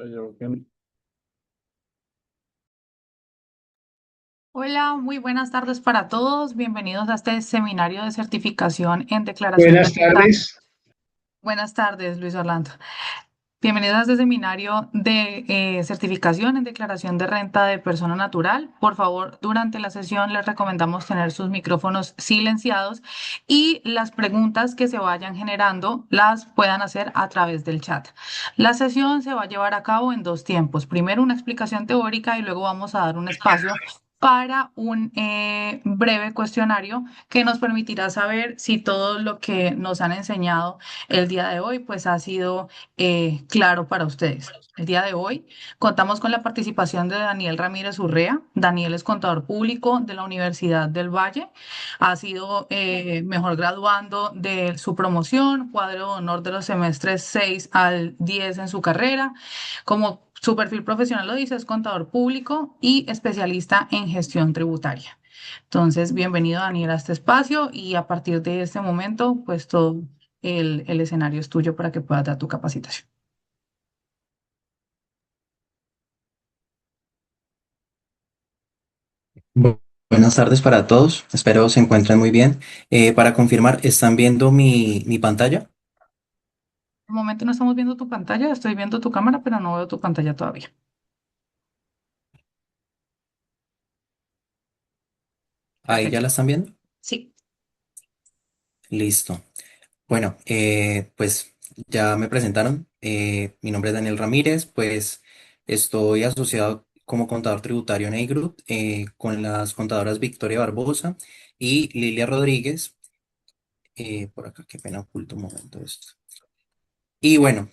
Yo que- Hola, muy buenas tardes para todos. Bienvenidos a este seminario de certificación en declaración de Buenas renta. tardes. Buenas tardes, Luis Orlando. Bienvenidos a este seminario de certificación en declaración de renta de persona natural. Por favor, durante la sesión les recomendamos tener sus micrófonos silenciados y las preguntas que se vayan generando las puedan hacer a través del chat. La sesión se va a llevar a cabo en dos tiempos. Primero una explicación teórica y luego vamos a dar un espacio para un breve cuestionario que nos permitirá saber si todo lo que nos han enseñado el día de hoy pues ha sido claro para ustedes. El día de hoy contamos con la participación de Daniel Ramírez Urrea. Daniel es contador público de la Universidad del Valle. Ha sido mejor graduando de su promoción, cuadro de honor de los semestres 6 al 10 en su carrera. Como su perfil profesional lo dice, es contador público y especialista en gestión tributaria. Entonces, bienvenido Daniel a este espacio y a partir de este momento, pues todo el escenario es tuyo para que puedas dar tu capacitación. Buenas tardes para todos, espero se encuentren muy bien. Para confirmar, ¿están viendo mi pantalla? De momento no estamos viendo tu pantalla, estoy viendo tu cámara, pero no veo tu pantalla todavía. Ahí ya Perfecto. la están viendo. Sí. Listo. Bueno, pues ya me presentaron. Mi nombre es Daniel Ramírez, pues estoy asociado como contador tributario en A-Group con las contadoras Victoria Barbosa y Lilia Rodríguez. Por acá, qué pena, oculto un momento esto. Y bueno,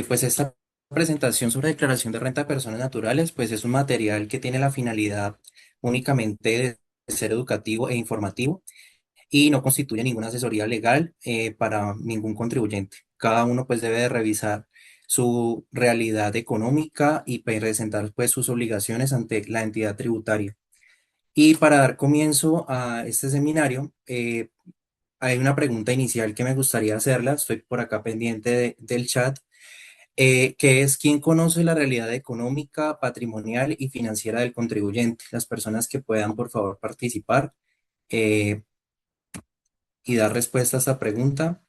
pues esta presentación sobre declaración de renta de personas naturales, pues es un material que tiene la finalidad únicamente de ser educativo e informativo y no constituye ninguna asesoría legal para ningún contribuyente. Cada uno pues debe de revisar su realidad económica y presentar pues sus obligaciones ante la entidad tributaria. Y para dar comienzo a este seminario, hay una pregunta inicial que me gustaría hacerla. Estoy por acá pendiente del chat que es quién conoce la realidad económica, patrimonial y financiera del contribuyente. Las personas que puedan, por favor, participar eh, y dar respuesta a esta pregunta.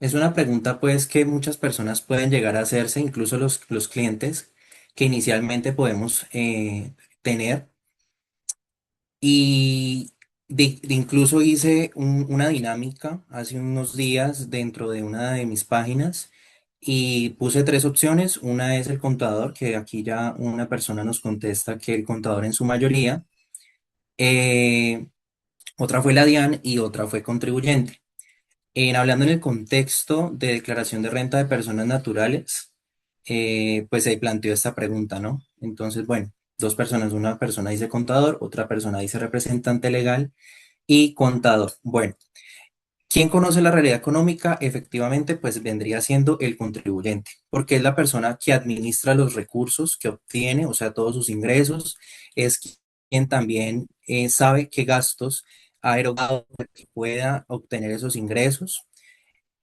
Es una pregunta, pues, que muchas personas pueden llegar a hacerse, incluso los clientes que inicialmente podemos tener. Y incluso hice una dinámica hace unos días dentro de una de mis páginas y puse tres opciones. Una es el contador, que aquí ya una persona nos contesta que el contador en su mayoría. Eh, Otra fue la DIAN y otra fue contribuyente. Hablando en el contexto de declaración de renta de personas naturales, pues se planteó esta pregunta, ¿no? Entonces, bueno, dos personas, una persona dice contador, otra persona dice representante legal y contador. Bueno, ¿quién conoce la realidad económica? Efectivamente, pues vendría siendo el contribuyente, porque es la persona que administra los recursos que obtiene, o sea, todos sus ingresos, es quien también sabe qué gastos ha erogado para que pueda obtener esos ingresos.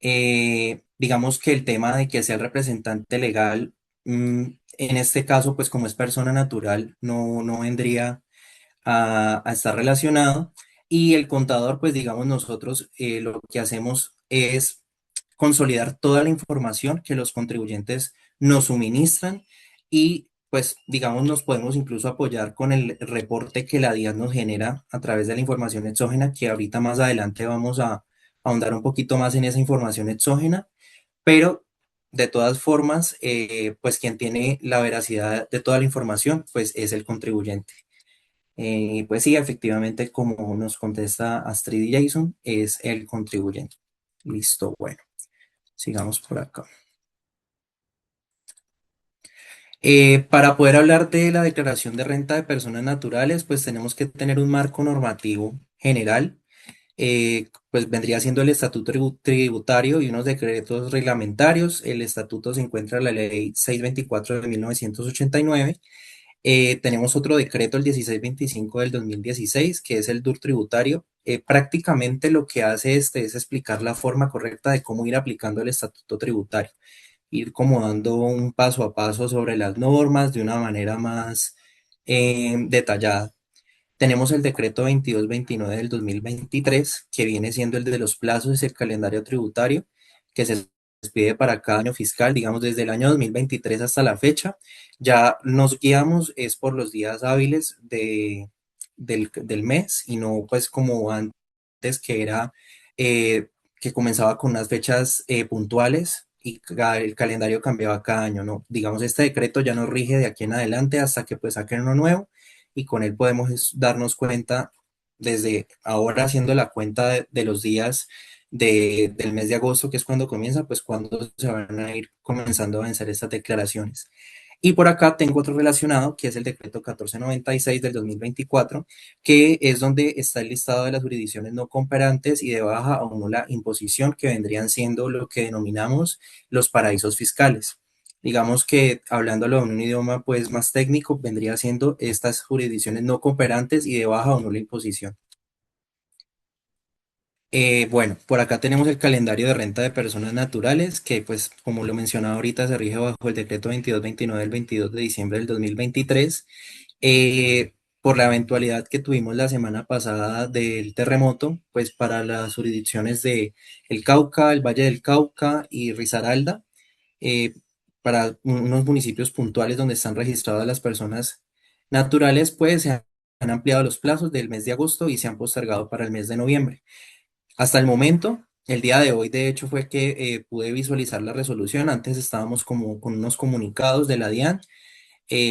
Digamos que el tema de que sea el representante legal, en este caso, pues como es persona natural, no vendría a estar relacionado. Y el contador, pues digamos nosotros lo que hacemos es consolidar toda la información que los contribuyentes nos suministran y pues digamos nos podemos incluso apoyar con el reporte que la DIAN nos genera a través de la información exógena, que ahorita más adelante vamos a ahondar un poquito más en esa información exógena, pero de todas formas, pues quien tiene la veracidad de toda la información, pues es el contribuyente. Pues sí, efectivamente, como nos contesta Astrid y Jason, es el contribuyente. Listo, bueno, sigamos por acá. Para poder hablar de la declaración de renta de personas naturales, pues tenemos que tener un marco normativo general. pues vendría siendo el estatuto tributario y unos decretos reglamentarios. El estatuto se encuentra en la ley 624 de 1989. Tenemos otro decreto, el 1625 del 2016, que es el DUR tributario. Prácticamente lo que hace este es explicar la forma correcta de cómo ir aplicando el estatuto tributario, ir como dando un paso a paso sobre las normas de una manera más detallada. Tenemos el decreto 2229 del 2023, que viene siendo el de los plazos y el calendario tributario, que se pide para cada año fiscal, digamos, desde el año 2023 hasta la fecha. Ya nos guiamos es por los días hábiles del mes y no pues como antes que era que comenzaba con unas fechas puntuales y el calendario cambiaba cada año, ¿no? Digamos, este decreto ya nos rige de aquí en adelante hasta que pues saquen uno nuevo y con él podemos darnos cuenta desde ahora haciendo la cuenta de los días del mes de agosto, que es cuando comienza, pues cuando se van a ir comenzando a vencer estas declaraciones. Y por acá tengo otro relacionado, que es el decreto 1496 del 2024, que es donde está el listado de las jurisdicciones no cooperantes y de baja o nula imposición, que vendrían siendo lo que denominamos los paraísos fiscales. Digamos que hablándolo en un idioma pues más técnico, vendría siendo estas jurisdicciones no cooperantes y de baja o nula imposición. Bueno, por acá tenemos el calendario de renta de personas naturales, que pues como lo mencionaba ahorita, se rige bajo el decreto 2229 del 22 de diciembre del 2023. Por la eventualidad que tuvimos la semana pasada del terremoto, pues para las jurisdicciones de El Cauca, el Valle del Cauca y Risaralda, eh, para unos municipios puntuales donde están registradas las personas naturales, pues se han ampliado los plazos del mes de agosto y se han postergado para el mes de noviembre. Hasta el momento, el día de hoy, de hecho, fue que pude visualizar la resolución. Antes estábamos como con unos comunicados de la DIAN.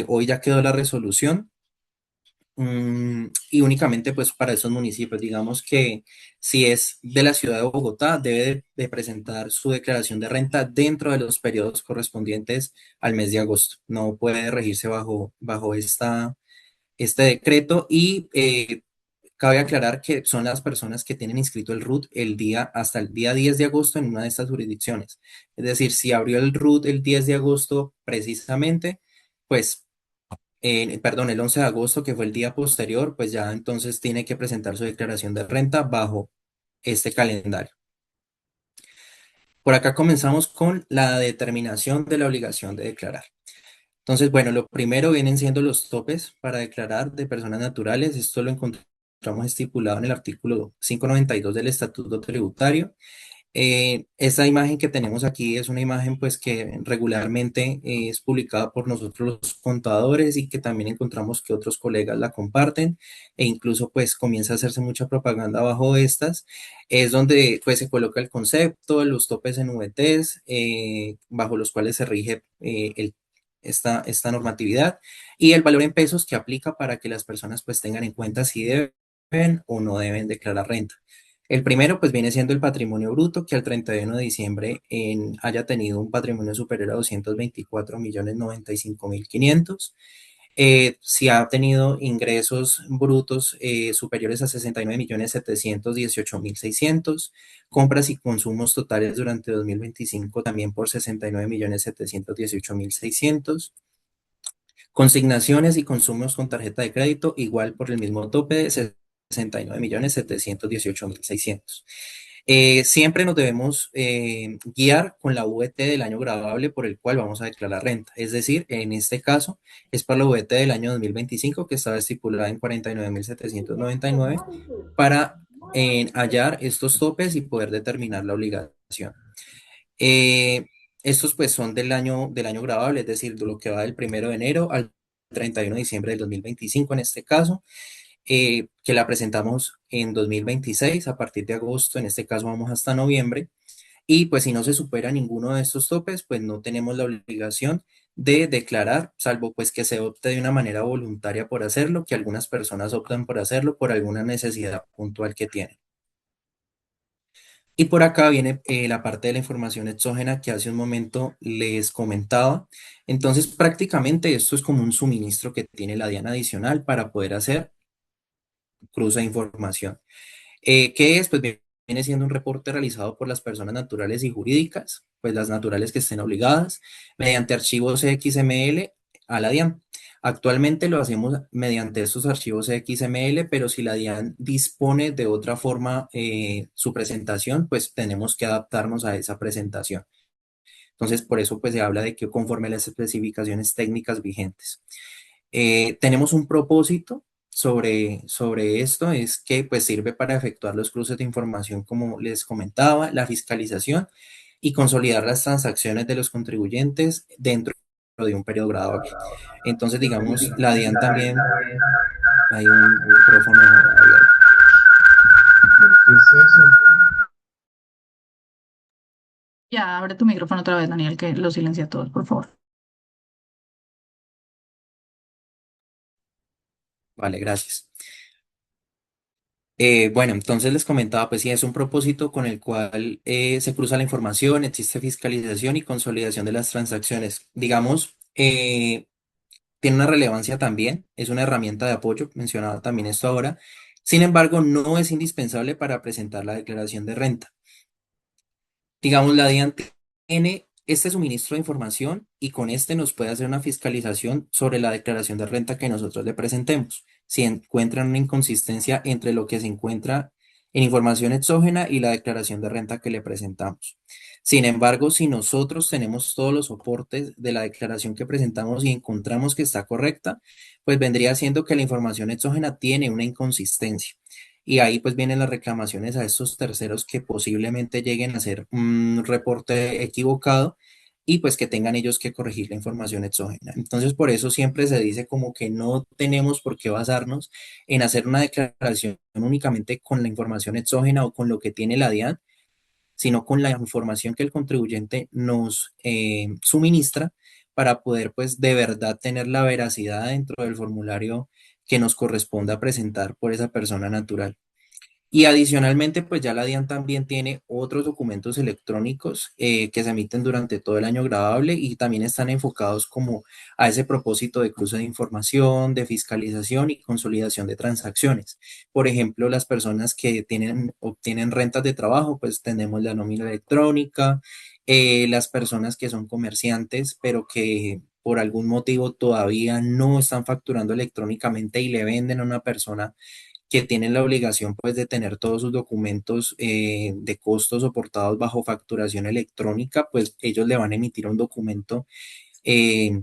Hoy ya quedó la resolución. Y únicamente pues para esos municipios, digamos que si es de la ciudad de Bogotá, debe de presentar su declaración de renta dentro de los periodos correspondientes al mes de agosto. No puede regirse bajo este decreto y cabe aclarar que son las personas que tienen inscrito el RUT hasta el día 10 de agosto en una de estas jurisdicciones. Es decir, si abrió el RUT el 10 de agosto precisamente, pues perdón, el 11 de agosto, que fue el día posterior, pues ya entonces tiene que presentar su declaración de renta bajo este calendario. Por acá comenzamos con la determinación de la obligación de declarar. Entonces, bueno, lo primero vienen siendo los topes para declarar de personas naturales. Esto lo encontramos estipulado en el artículo 592 del Estatuto Tributario. Esta imagen que tenemos aquí es una imagen pues que regularmente es publicada por nosotros los contadores y que también encontramos que otros colegas la comparten e incluso pues comienza a hacerse mucha propaganda bajo estas. Es donde pues se coloca el concepto, los topes en VTs bajo los cuales se rige esta normatividad y el valor en pesos que aplica para que las personas pues tengan en cuenta si deben o no deben declarar renta. El primero, pues viene siendo el patrimonio bruto, que al 31 de diciembre haya tenido un patrimonio superior a 224.095.500. Si ha tenido ingresos brutos superiores a 69.718.600, compras y consumos totales durante 2025 también por 69.718.600, consignaciones y consumos con tarjeta de crédito igual por el mismo tope de 69.718.600. Siempre nos debemos guiar con la VT del año grabable por el cual vamos a declarar renta. Es decir, en este caso es para la VT del año 2025 que estaba estipulada en 49.799 para hallar estos topes y poder determinar la obligación. Eh, Estos pues son del año grabable, es decir, de lo que va del 1 de enero al 31 de diciembre del 2025 en este caso, que la presentamos en 2026 a partir de agosto, en este caso vamos hasta noviembre, y pues si no se supera ninguno de estos topes, pues no tenemos la obligación de declarar, salvo pues que se opte de una manera voluntaria por hacerlo, que algunas personas optan por hacerlo por alguna necesidad puntual que tienen. Y por acá viene la parte de la información exógena que hace un momento les comentaba. Entonces, prácticamente esto es como un suministro que tiene la DIAN adicional para poder hacer cruce de información. ¿Qué es? Pues viene siendo un reporte realizado por las personas naturales y jurídicas, pues las naturales que estén obligadas, mediante archivos XML a la DIAN. Actualmente lo hacemos mediante estos archivos XML, pero si la DIAN dispone de otra forma su presentación, pues tenemos que adaptarnos a esa presentación. Entonces, por eso pues se habla de que conforme a las especificaciones técnicas vigentes. Tenemos un propósito sobre esto, es que pues sirve para efectuar los cruces de información, como les comentaba, la fiscalización y consolidar las transacciones de los contribuyentes dentro de un periodo graduable. Entonces, digamos, la DIAN también, hay un micrófono abierto. ¿Qué es eso? Ya, abre tu micrófono otra vez, Daniel, que lo silencia a todos, por favor. Vale, gracias. Bueno, entonces les comentaba, pues sí, es un propósito con el cual se cruza la información, existe fiscalización y consolidación de las transacciones. Digamos, tiene una relevancia también, es una herramienta de apoyo, mencionaba también esto ahora. Sin embargo, no es indispensable para presentar la declaración de renta. Digamos, la DIAN tiene este suministro de información y con este nos puede hacer una fiscalización sobre la declaración de renta que nosotros le presentemos. Si encuentran una inconsistencia entre lo que se encuentra en información exógena y la declaración de renta que le presentamos. Sin embargo, si nosotros tenemos todos los soportes de la declaración que presentamos y encontramos que está correcta, pues vendría siendo que la información exógena tiene una inconsistencia. Y ahí pues vienen las reclamaciones a estos terceros que posiblemente lleguen a hacer un reporte equivocado y pues que tengan ellos que corregir la información exógena. Entonces por eso siempre se dice como que no tenemos por qué basarnos en hacer una declaración únicamente con la información exógena o con lo que tiene la DIAN, sino con la información que el contribuyente nos suministra para poder pues de verdad tener la veracidad dentro del formulario que nos corresponda presentar por esa persona natural. Y adicionalmente, pues ya la DIAN también tiene otros documentos electrónicos que se emiten durante todo el año grabable y también están enfocados como a ese propósito de cruce de información, de fiscalización y consolidación de transacciones. Por ejemplo, las personas que obtienen rentas de trabajo, pues tenemos la nómina electrónica, las personas que son comerciantes, pero que por algún motivo todavía no están facturando electrónicamente y le venden a una persona que tienen la obligación pues de tener todos sus documentos de costos soportados bajo facturación electrónica, pues ellos le van a emitir un documento eh,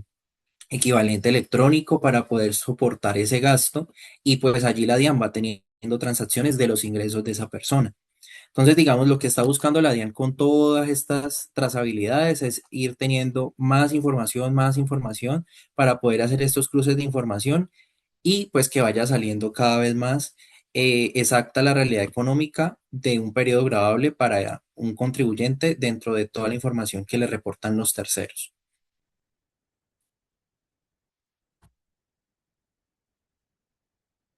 equivalente electrónico para poder soportar ese gasto y pues allí la DIAN va teniendo transacciones de los ingresos de esa persona. Entonces, digamos, lo que está buscando la DIAN con todas estas trazabilidades es ir teniendo más información para poder hacer estos cruces de información y pues que vaya saliendo cada vez más exacta la realidad económica de un periodo grabable para un contribuyente dentro de toda la información que le reportan los terceros.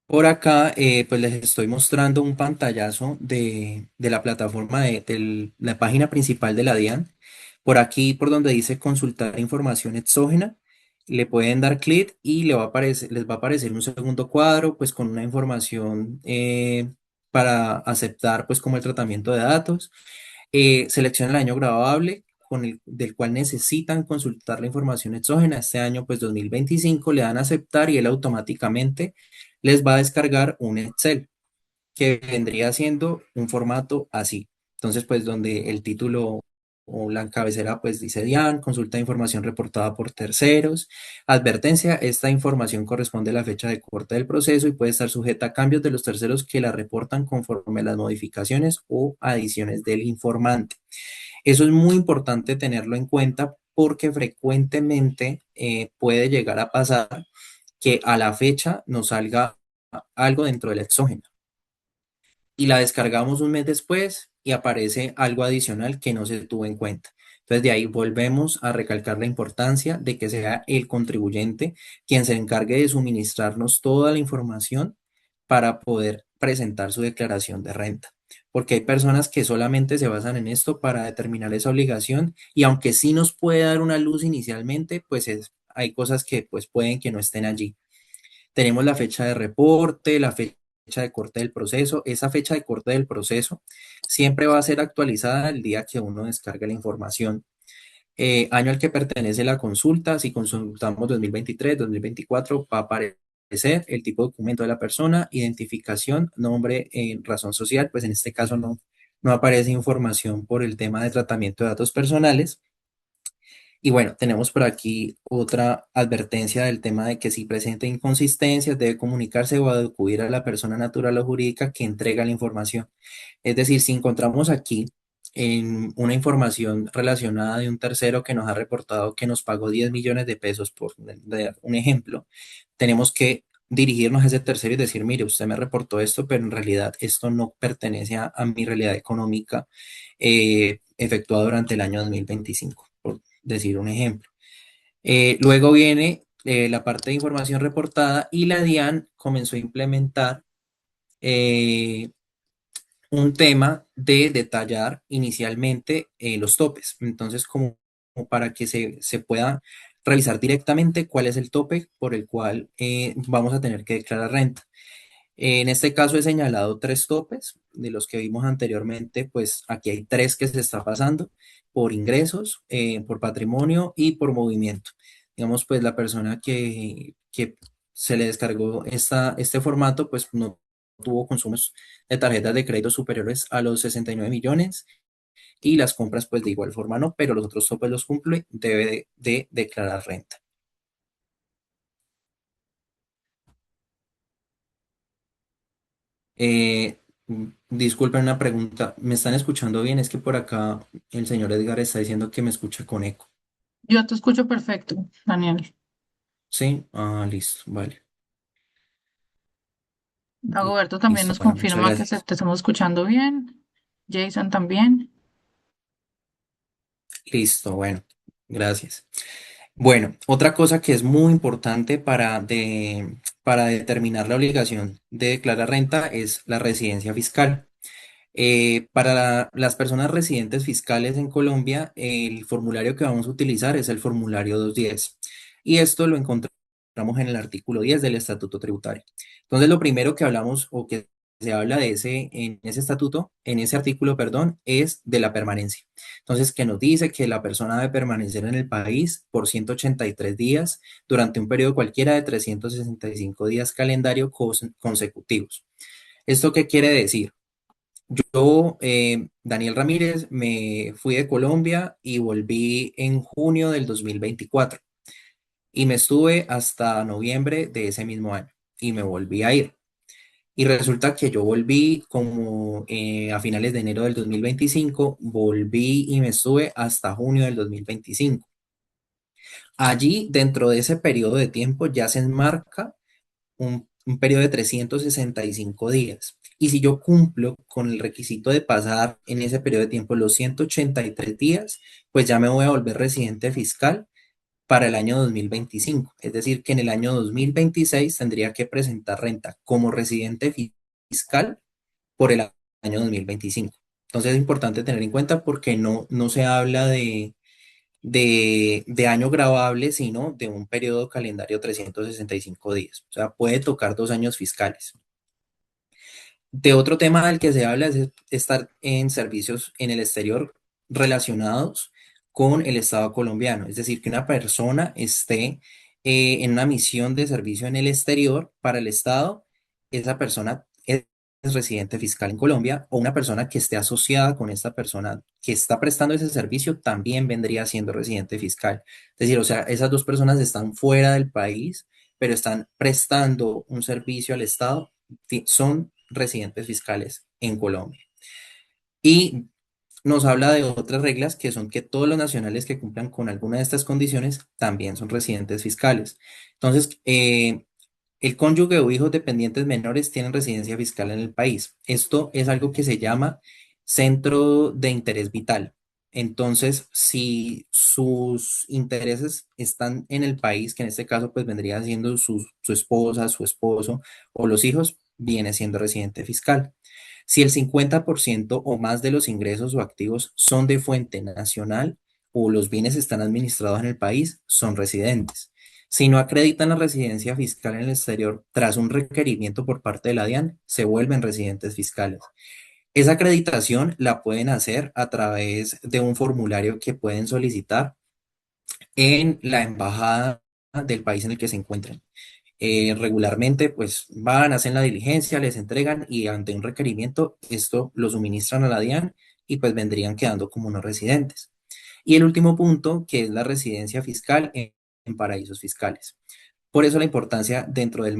Por acá, pues les estoy mostrando un pantallazo de la plataforma de la página principal de la DIAN. Por aquí, por donde dice consultar información exógena, le pueden dar clic y les va a aparecer un segundo cuadro, pues con una información para aceptar, pues como el tratamiento de datos. Selecciona el año grabable del cual necesitan consultar la información exógena. Este año, pues 2025, le dan a aceptar y él automáticamente les va a descargar un Excel que vendría siendo un formato así. Entonces, pues donde el título o la cabecera pues dice DIAN, consulta de información reportada por terceros, advertencia, esta información corresponde a la fecha de corte del proceso y puede estar sujeta a cambios de los terceros que la reportan conforme a las modificaciones o adiciones del informante. Eso es muy importante tenerlo en cuenta porque frecuentemente puede llegar a pasar que a la fecha nos salga algo dentro del exógeno y la descargamos un mes después y aparece algo adicional que no se tuvo en cuenta. Entonces, de ahí volvemos a recalcar la importancia de que sea el contribuyente quien se encargue de suministrarnos toda la información para poder presentar su declaración de renta. Porque hay personas que solamente se basan en esto para determinar esa obligación y aunque sí nos puede dar una luz inicialmente, pues hay cosas que pues pueden que no estén allí. Tenemos la fecha de reporte, la fecha fecha de corte del proceso. Esa fecha de corte del proceso siempre va a ser actualizada el día que uno descargue la información. Año al que pertenece la consulta, si consultamos 2023, 2024, va a aparecer el tipo de documento de la persona, identificación, nombre, razón social, pues en este caso no aparece información por el tema de tratamiento de datos personales. Y bueno, tenemos por aquí otra advertencia del tema de que si presenta inconsistencias debe comunicarse o acudir a la persona natural o jurídica que entrega la información. Es decir, si encontramos aquí en una información relacionada de un tercero que nos ha reportado que nos pagó 10 millones de pesos, por dar un ejemplo, tenemos que dirigirnos a ese tercero y decir, mire, usted me reportó esto, pero en realidad esto no pertenece a mi realidad económica efectuada durante el año 2025, por decir un ejemplo. Luego viene la parte de información reportada y la DIAN comenzó a implementar eh, un tema de detallar inicialmente los topes. Entonces, como para que se pueda revisar directamente cuál es el tope por el cual vamos a tener que declarar renta. En este caso he señalado tres topes de los que vimos anteriormente, pues aquí hay tres que se está pasando por ingresos, por patrimonio y por movimiento. Digamos, pues la persona que se le descargó este formato, pues no tuvo consumos de tarjetas de crédito superiores a los 69 millones y las compras pues de igual forma no, pero los otros topes los cumple, debe de declarar renta. Disculpen una pregunta, ¿me están escuchando bien? Es que por acá el señor Edgar está diciendo que me escucha con eco. Yo te escucho perfecto, Daniel. ¿Sí? Ah, listo, vale. Dagoberto también Listo, nos bueno, muchas confirma que gracias. te estamos escuchando bien. Jason también. Listo, bueno, gracias. Bueno, otra cosa que es muy importante para determinar la obligación de declarar renta es la residencia fiscal. Para las personas residentes fiscales en Colombia, el formulario que vamos a utilizar es el formulario 210 y esto lo encontramos en el artículo 10 del Estatuto Tributario. Entonces, lo primero que hablamos o que se habla en ese estatuto, en ese artículo, perdón, es de la permanencia. Entonces, que nos dice que la persona debe permanecer en el país por 183 días durante un periodo cualquiera de 365 días calendario consecutivos. ¿Esto qué quiere decir? Yo, Daniel Ramírez, me fui de Colombia y volví en junio del 2024 y me estuve hasta noviembre de ese mismo año y me volví a ir. Y resulta que yo volví como a finales de enero del 2025, volví y me estuve hasta junio del 2025. Allí, dentro de ese periodo de tiempo, ya se enmarca un periodo de 365 días. Y si yo cumplo con el requisito de pasar en ese periodo de tiempo los 183 días, pues ya me voy a volver residente fiscal para el año 2025. Es decir, que en el año 2026 tendría que presentar renta como residente fiscal por el año 2025. Entonces es importante tener en cuenta porque no se habla de año gravable, sino de un periodo calendario 365 días. O sea, puede tocar 2 años fiscales. De otro tema del que se habla es estar en servicios en el exterior relacionados con el Estado colombiano. Es decir, que una persona esté en una misión de servicio en el exterior para el Estado, esa persona es residente fiscal en Colombia o una persona que esté asociada con esta persona que está prestando ese servicio también vendría siendo residente fiscal. Es decir, o sea, esas dos personas están fuera del país, pero están prestando un servicio al Estado, son residentes fiscales en Colombia. Y nos habla de otras reglas que son que todos los nacionales que cumplan con alguna de estas condiciones también son residentes fiscales. Entonces, el cónyuge o hijos dependientes menores tienen residencia fiscal en el país. Esto es algo que se llama centro de interés vital. Entonces, si sus intereses están en el país, que en este caso pues vendría siendo su esposa, su esposo o los hijos, viene siendo residente fiscal. Si el 50% o más de los ingresos o activos son de fuente nacional o los bienes están administrados en el país, son residentes. Si no acreditan la residencia fiscal en el exterior tras un requerimiento por parte de la DIAN, se vuelven residentes fiscales. Esa acreditación la pueden hacer a través de un formulario que pueden solicitar en la embajada del país en el que se encuentren. Regularmente, pues van, hacen la diligencia, les entregan y ante un requerimiento, esto lo suministran a la DIAN y pues vendrían quedando como no residentes. Y el último punto, que es la residencia fiscal en paraísos fiscales. Por eso la importancia dentro del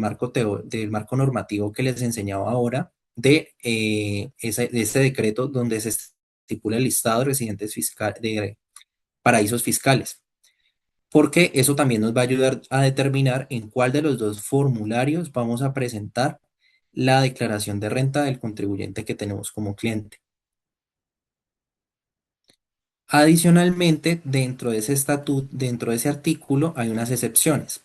del marco normativo que les enseñaba ahora de ese decreto donde se estipula el listado de residentes de paraísos fiscales, porque eso también nos va a ayudar a determinar en cuál de los dos formularios vamos a presentar la declaración de renta del contribuyente que tenemos como cliente. Adicionalmente, dentro de ese estatuto, dentro de ese artículo, hay unas excepciones.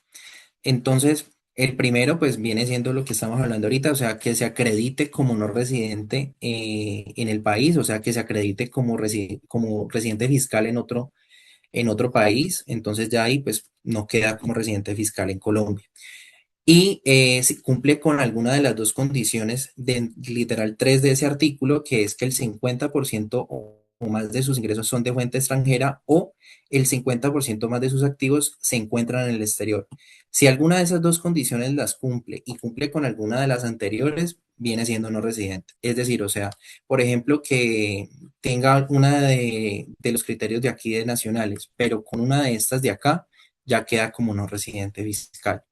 Entonces, el primero, pues, viene siendo lo que estamos hablando ahorita, o sea, que se acredite como no residente en el país, o sea, que se acredite como residente fiscal en otro país, entonces ya ahí, pues, no queda como residente fiscal en Colombia. Y si cumple con alguna de las dos condiciones de literal 3 de ese artículo, que es que el 50% o más de sus ingresos son de fuente extranjera o el 50% más de sus activos se encuentran en el exterior. Si alguna de esas dos condiciones las cumple y cumple con alguna de las anteriores, viene siendo no residente. Es decir, o sea, por ejemplo, que tenga una de los criterios de aquí de nacionales, pero con una de estas de acá, ya queda como no residente fiscal.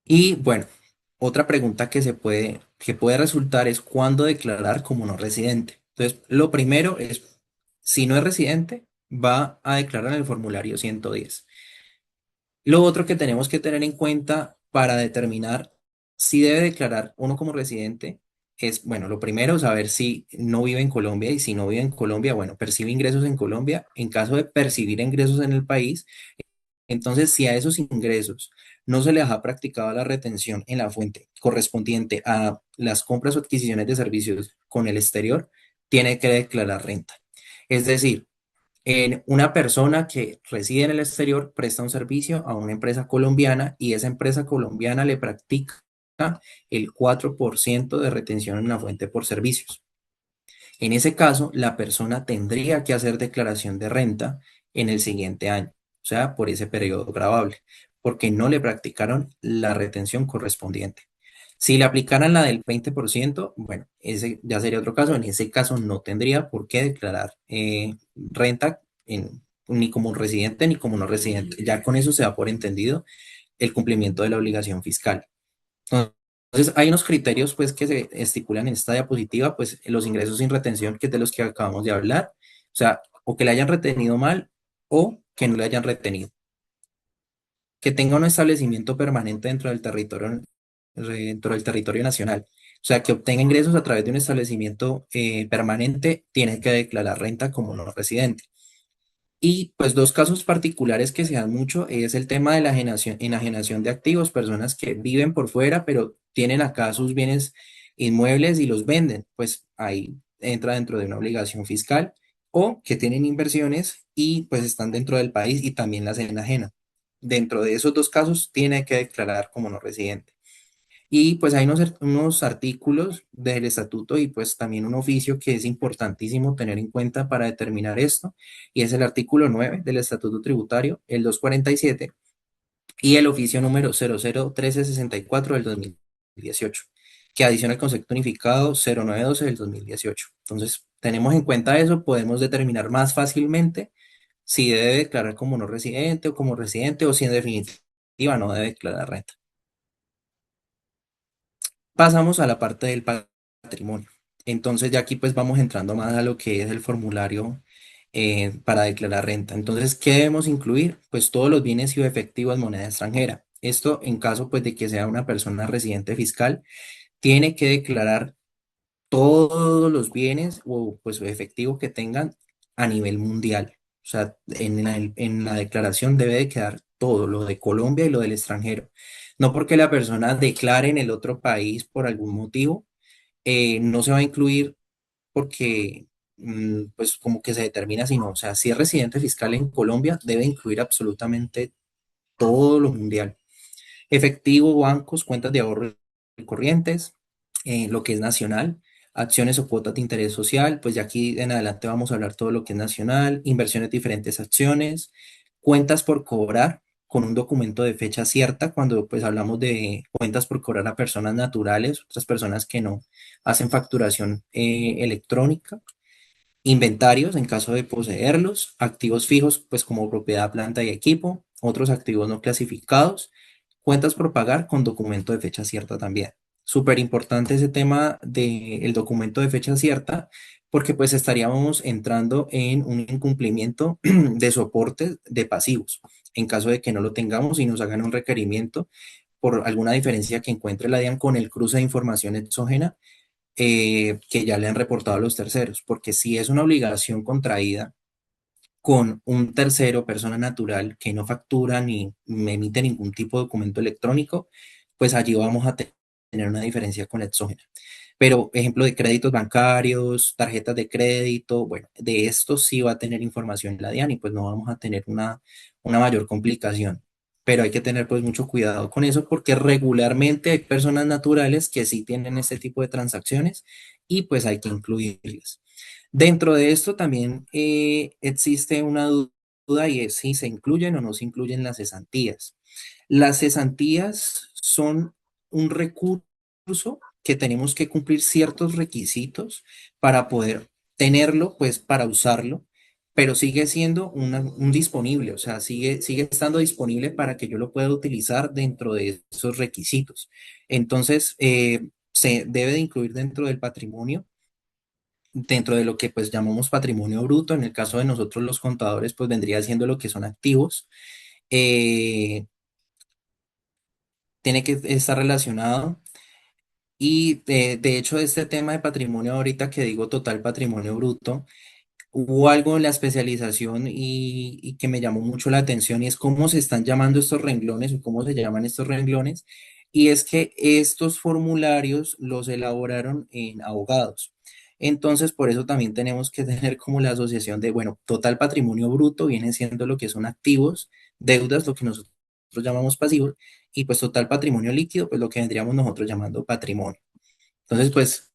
Y bueno, otra pregunta que puede resultar es cuándo declarar como no residente. Entonces, lo primero es, si no es residente, va a declarar en el formulario 110. Lo otro que tenemos que tener en cuenta para determinar si debe declarar uno como residente es, bueno, lo primero, saber si no vive en Colombia y si no vive en Colombia, bueno, percibe ingresos en Colombia. En caso de percibir ingresos en el país, entonces, si a esos ingresos no se les ha practicado la retención en la fuente correspondiente a las compras o adquisiciones de servicios con el exterior, tiene que declarar renta. Es decir, en una persona que reside en el exterior presta un servicio a una empresa colombiana y esa empresa colombiana le practica el 4% de retención en la fuente por servicios. En ese caso, la persona tendría que hacer declaración de renta en el siguiente año, o sea, por ese periodo gravable, porque no le practicaron la retención correspondiente. Si le aplicaran la del 20%, bueno, ese ya sería otro caso. En ese caso no tendría por qué declarar renta ni como residente ni como no residente. Ya con eso se da por entendido el cumplimiento de la obligación fiscal. Entonces, hay unos criterios pues que se estipulan en esta diapositiva, pues los ingresos sin retención, que es de los que acabamos de hablar, o sea, o que le hayan retenido mal o que no le hayan retenido. Que tenga un establecimiento permanente dentro del territorio nacional. O sea, que obtenga ingresos a través de un establecimiento permanente, tiene que declarar renta como no residente. Y pues dos casos particulares que se dan mucho es el tema de la enajenación de activos, personas que viven por fuera, pero tienen acá sus bienes inmuebles y los venden, pues ahí entra dentro de una obligación fiscal, o que tienen inversiones y pues están dentro del país y también las enajenan. Dentro de esos dos casos tiene que declarar como no residente. Y pues hay unos artículos del estatuto y pues también un oficio que es importantísimo tener en cuenta para determinar esto, y es el artículo 9 del estatuto tributario, el 247, y el oficio número 001364 del 2018, que adiciona el concepto unificado 0912 del 2018. Entonces, tenemos en cuenta eso, podemos determinar más fácilmente si debe declarar como no residente o como residente, o si en definitiva no debe declarar renta. Pasamos a la parte del patrimonio. Entonces ya aquí pues vamos entrando más a lo que es el formulario para declarar renta. Entonces, ¿qué debemos incluir? Pues todos los bienes y o efectivos en moneda extranjera. Esto en caso pues de que sea una persona residente fiscal, tiene que declarar todos los bienes o pues efectivo que tengan a nivel mundial. O sea, en la declaración debe de quedar todo, lo de Colombia y lo del extranjero. No porque la persona declare en el otro país por algún motivo, no se va a incluir porque pues como que se determina si no. O sea, si es residente fiscal en Colombia, debe incluir absolutamente todo lo mundial. Efectivo, bancos, cuentas de ahorro y corrientes, lo que es nacional, acciones o cuotas de interés social, pues ya aquí en adelante vamos a hablar todo lo que es nacional, inversiones de diferentes acciones, cuentas por cobrar con un documento de fecha cierta, cuando pues hablamos de cuentas por cobrar a personas naturales, otras personas que no hacen facturación electrónica, inventarios en caso de poseerlos, activos fijos pues como propiedad, planta y equipo, otros activos no clasificados, cuentas por pagar con documento de fecha cierta también. Súper importante ese tema del documento de fecha cierta, porque pues estaríamos entrando en un incumplimiento de soporte de pasivos, en caso de que no lo tengamos y nos hagan un requerimiento por alguna diferencia que encuentre la DIAN con el cruce de información exógena que ya le han reportado a los terceros, porque si es una obligación contraída con un tercero, persona natural, que no factura ni me emite ningún tipo de documento electrónico, pues allí vamos a tener una diferencia con la exógena. Pero ejemplo de créditos bancarios, tarjetas de crédito, bueno, de esto sí va a tener información la DIAN y pues no vamos a tener una mayor complicación. Pero hay que tener pues mucho cuidado con eso porque regularmente hay personas naturales que sí tienen este tipo de transacciones y pues hay que incluirlas. Dentro de esto también existe una duda y es si se incluyen o no se incluyen las cesantías. Las cesantías son un recurso que tenemos que cumplir ciertos requisitos para poder tenerlo, pues para usarlo, pero sigue siendo un disponible, o sea, sigue estando disponible para que yo lo pueda utilizar dentro de esos requisitos. Entonces, se debe de incluir dentro del patrimonio, dentro de lo que pues llamamos patrimonio bruto. En el caso de nosotros los contadores, pues vendría siendo lo que son activos. Eh, Tiene que estar relacionado. Y de hecho, este tema de patrimonio, ahorita que digo total patrimonio bruto, hubo algo en la especialización y que me llamó mucho la atención y es cómo se están llamando estos renglones o cómo se llaman estos renglones. Y es que estos formularios los elaboraron en abogados. Entonces, por eso también tenemos que tener como la asociación de, bueno, total patrimonio bruto viene siendo lo que son activos, deudas, lo que nosotros llamamos pasivos, y pues total patrimonio líquido, pues lo que vendríamos nosotros llamando patrimonio. Entonces, pues,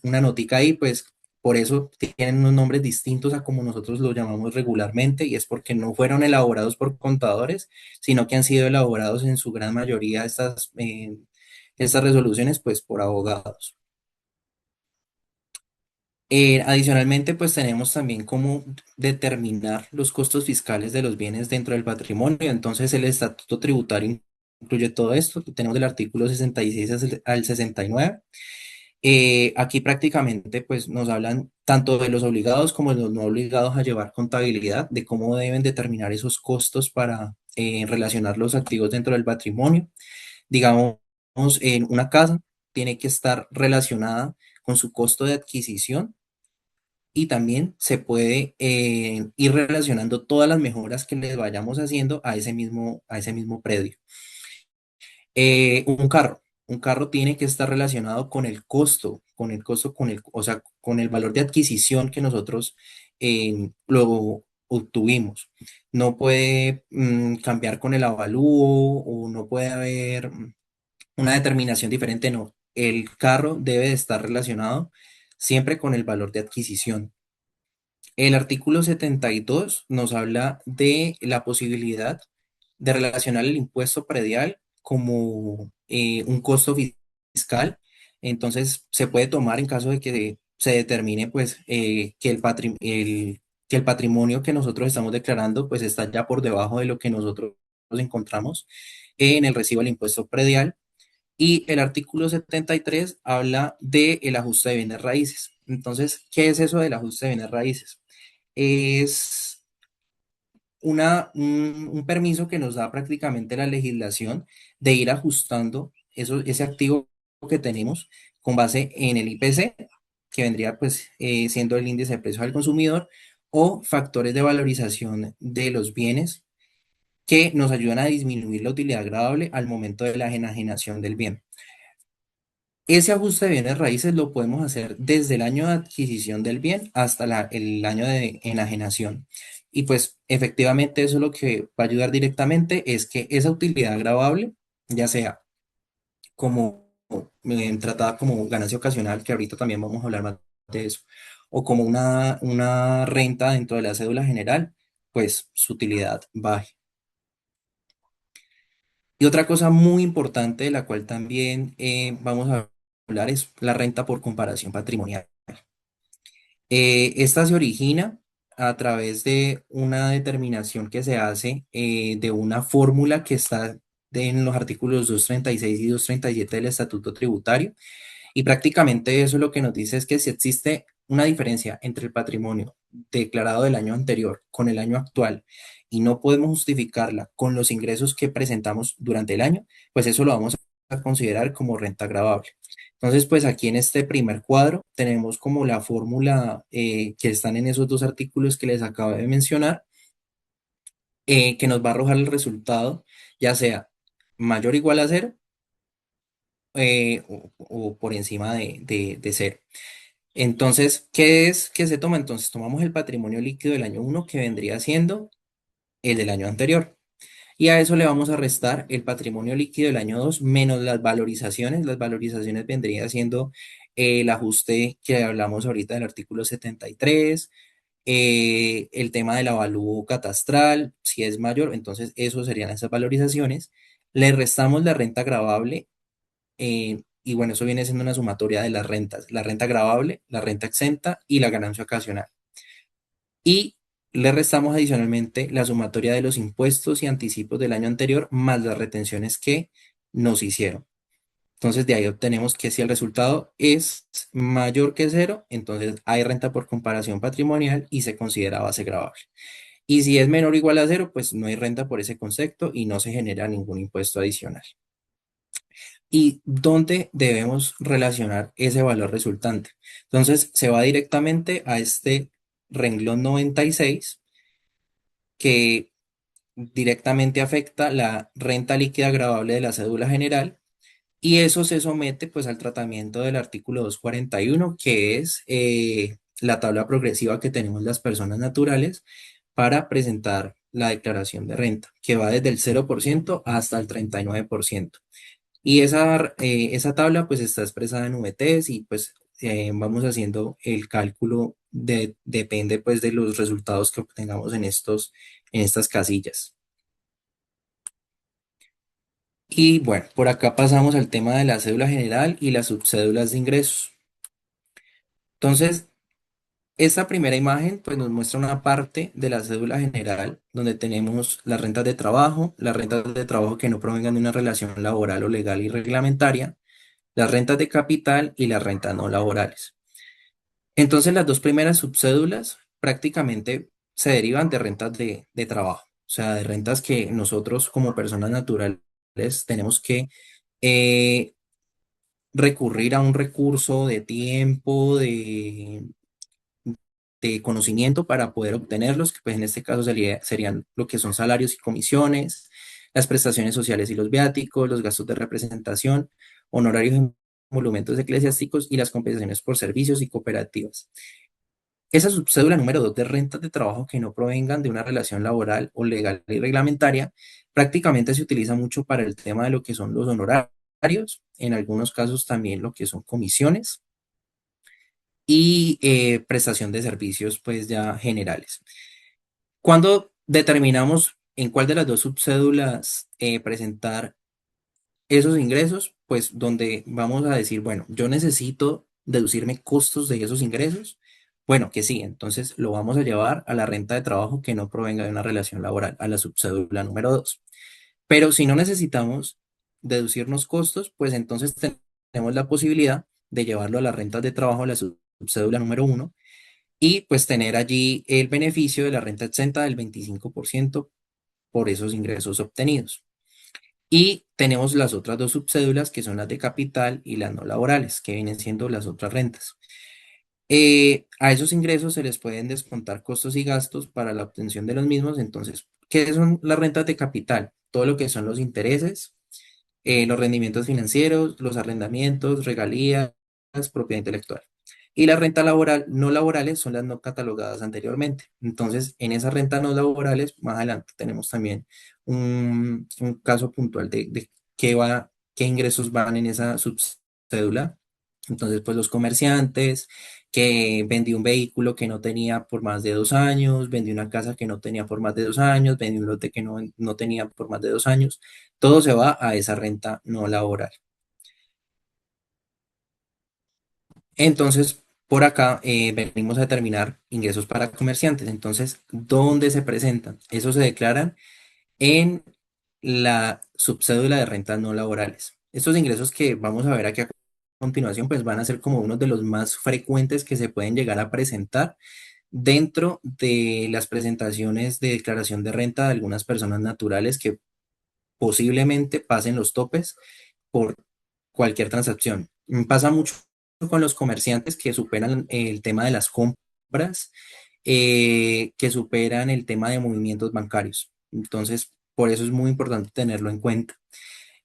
una notica ahí, pues, por eso tienen unos nombres distintos a como nosotros los llamamos regularmente, y es porque no fueron elaborados por contadores, sino que han sido elaborados en su gran mayoría estas resoluciones, pues, por abogados. Adicionalmente, pues tenemos también cómo determinar los costos fiscales de los bienes dentro del patrimonio. Entonces, el estatuto tributario incluye todo esto. Tenemos el artículo 66 al 69. Aquí prácticamente pues nos hablan tanto de los obligados como de los no obligados a llevar contabilidad, de cómo deben determinar esos costos para relacionar los activos dentro del patrimonio. Digamos, en una casa tiene que estar relacionada con su costo de adquisición y también se puede ir relacionando todas las mejoras que les vayamos haciendo a ese mismo predio. Un carro tiene que estar relacionado con el costo, o sea, con el valor de adquisición que nosotros lo obtuvimos. No puede cambiar con el avalúo o no puede haber una determinación diferente, no. El carro debe de estar relacionado siempre con el valor de adquisición. El artículo 72 nos habla de la posibilidad de relacionar el impuesto predial como un costo fiscal. Entonces, se puede tomar en caso de que se determine pues, que el patrimonio que nosotros estamos declarando pues, está ya por debajo de lo que nosotros encontramos en el recibo del impuesto predial. Y el artículo 73 habla del ajuste de bienes raíces. Entonces, ¿qué es eso del ajuste de bienes raíces? Es un permiso que nos da prácticamente la legislación de ir ajustando ese activo que tenemos con base en el IPC, que vendría pues siendo el índice de precios al consumidor, o factores de valorización de los bienes que nos ayudan a disminuir la utilidad agradable al momento de la enajenación del bien. Ese ajuste de bienes raíces lo podemos hacer desde el año de adquisición del bien hasta el año de enajenación. Y pues efectivamente eso lo que va a ayudar directamente es que esa utilidad gravable, ya sea como tratada como ganancia ocasional, que ahorita también vamos a hablar más de eso, o como una renta dentro de la cédula general, pues su utilidad baje. Y otra cosa muy importante de la cual también vamos a hablar es la renta por comparación patrimonial. Esta se origina a través de una determinación que se hace de una fórmula que está en los artículos 236 y 237 del Estatuto Tributario. Y prácticamente eso lo que nos dice es que si existe una diferencia entre el patrimonio declarado del año anterior con el año actual y no podemos justificarla con los ingresos que presentamos durante el año, pues eso lo vamos a considerar como renta gravable. Entonces, pues aquí en este primer cuadro tenemos como la fórmula que están en esos dos artículos que les acabo de mencionar, que nos va a arrojar el resultado, ya sea mayor o igual a cero o por encima de cero. Entonces, ¿qué es que se toma? Entonces, tomamos el patrimonio líquido del año uno que vendría siendo el del año anterior. Y a eso le vamos a restar el patrimonio líquido del año 2 menos las valorizaciones. Las valorizaciones vendría siendo el ajuste que hablamos ahorita del artículo 73, el tema del avalúo catastral, si es mayor, entonces eso serían esas valorizaciones. Le restamos la renta gravable y bueno, eso viene siendo una sumatoria de las rentas, la renta gravable, la renta exenta y la ganancia ocasional. Y le restamos adicionalmente la sumatoria de los impuestos y anticipos del año anterior más las retenciones que nos hicieron. Entonces de ahí obtenemos que si el resultado es mayor que cero, entonces hay renta por comparación patrimonial y se considera base gravable. Y si es menor o igual a cero, pues no hay renta por ese concepto y no se genera ningún impuesto adicional. ¿Y dónde debemos relacionar ese valor resultante? Entonces se va directamente a este renglón 96 que directamente afecta la renta líquida gravable de la cédula general y eso se somete pues al tratamiento del artículo 241 que es la tabla progresiva que tenemos las personas naturales para presentar la declaración de renta, que va desde el 0% hasta el 39%. Y esa tabla pues está expresada en VTs y pues vamos haciendo el cálculo depende pues de los resultados que obtengamos en estas casillas. Y bueno, por acá pasamos al tema de la cédula general y las subcédulas de ingresos. Entonces, esta primera imagen pues nos muestra una parte de la cédula general donde tenemos las rentas de trabajo que no provengan de una relación laboral o legal y reglamentaria, las rentas de capital y las rentas no laborales. Entonces, las dos primeras subcédulas prácticamente se derivan de rentas de trabajo, o sea, de rentas que nosotros como personas naturales tenemos que eh, recurrir a un recurso de tiempo, de conocimiento para poder obtenerlos, que pues en este caso serían lo que son salarios y comisiones, las prestaciones sociales y los viáticos, los gastos de representación, honorarios en monumentos eclesiásticos y las compensaciones por servicios y cooperativas. Esa subcédula número 2 de rentas de trabajo que no provengan de una relación laboral o legal y reglamentaria, prácticamente se utiliza mucho para el tema de lo que son los honorarios, en algunos casos también lo que son comisiones y prestación de servicios pues ya generales. Cuando determinamos en cuál de las dos subcédulas presentar esos ingresos, pues donde vamos a decir, bueno, yo necesito deducirme costos de esos ingresos. Bueno, que sí, entonces lo vamos a llevar a la renta de trabajo que no provenga de una relación laboral, a la subcédula número 2. Pero si no necesitamos deducirnos costos, pues entonces tenemos la posibilidad de llevarlo a las rentas de trabajo, a la subcédula número 1, y pues tener allí el beneficio de la renta exenta del 25% por esos ingresos obtenidos. Y tenemos las otras dos subcédulas que son las de capital y las no laborales, que vienen siendo las otras rentas. A esos ingresos se les pueden descontar costos y gastos para la obtención de los mismos. Entonces, ¿qué son las rentas de capital? Todo lo que son los intereses, los rendimientos financieros, los arrendamientos, regalías, propiedad intelectual. Y la renta laboral no laborales son las no catalogadas anteriormente. Entonces, en esas rentas no laborales, más adelante tenemos también un caso puntual de qué ingresos van en esa subcédula. Entonces, pues los comerciantes que vendió un vehículo que no tenía por más de 2 años, vendió una casa que no tenía por más de 2 años, vendió un lote que no tenía por más de 2 años, todo se va a esa renta no laboral. Entonces, por acá venimos a determinar ingresos para comerciantes. Entonces, ¿dónde se presentan? Eso se declaran en la subcédula de rentas no laborales. Estos ingresos que vamos a ver aquí a continuación, pues van a ser como uno de los más frecuentes que se pueden llegar a presentar dentro de las presentaciones de declaración de renta de algunas personas naturales que posiblemente pasen los topes por cualquier transacción. Pasa mucho con los comerciantes que superan el tema de las compras, que superan el tema de movimientos bancarios. Entonces, por eso es muy importante tenerlo en cuenta.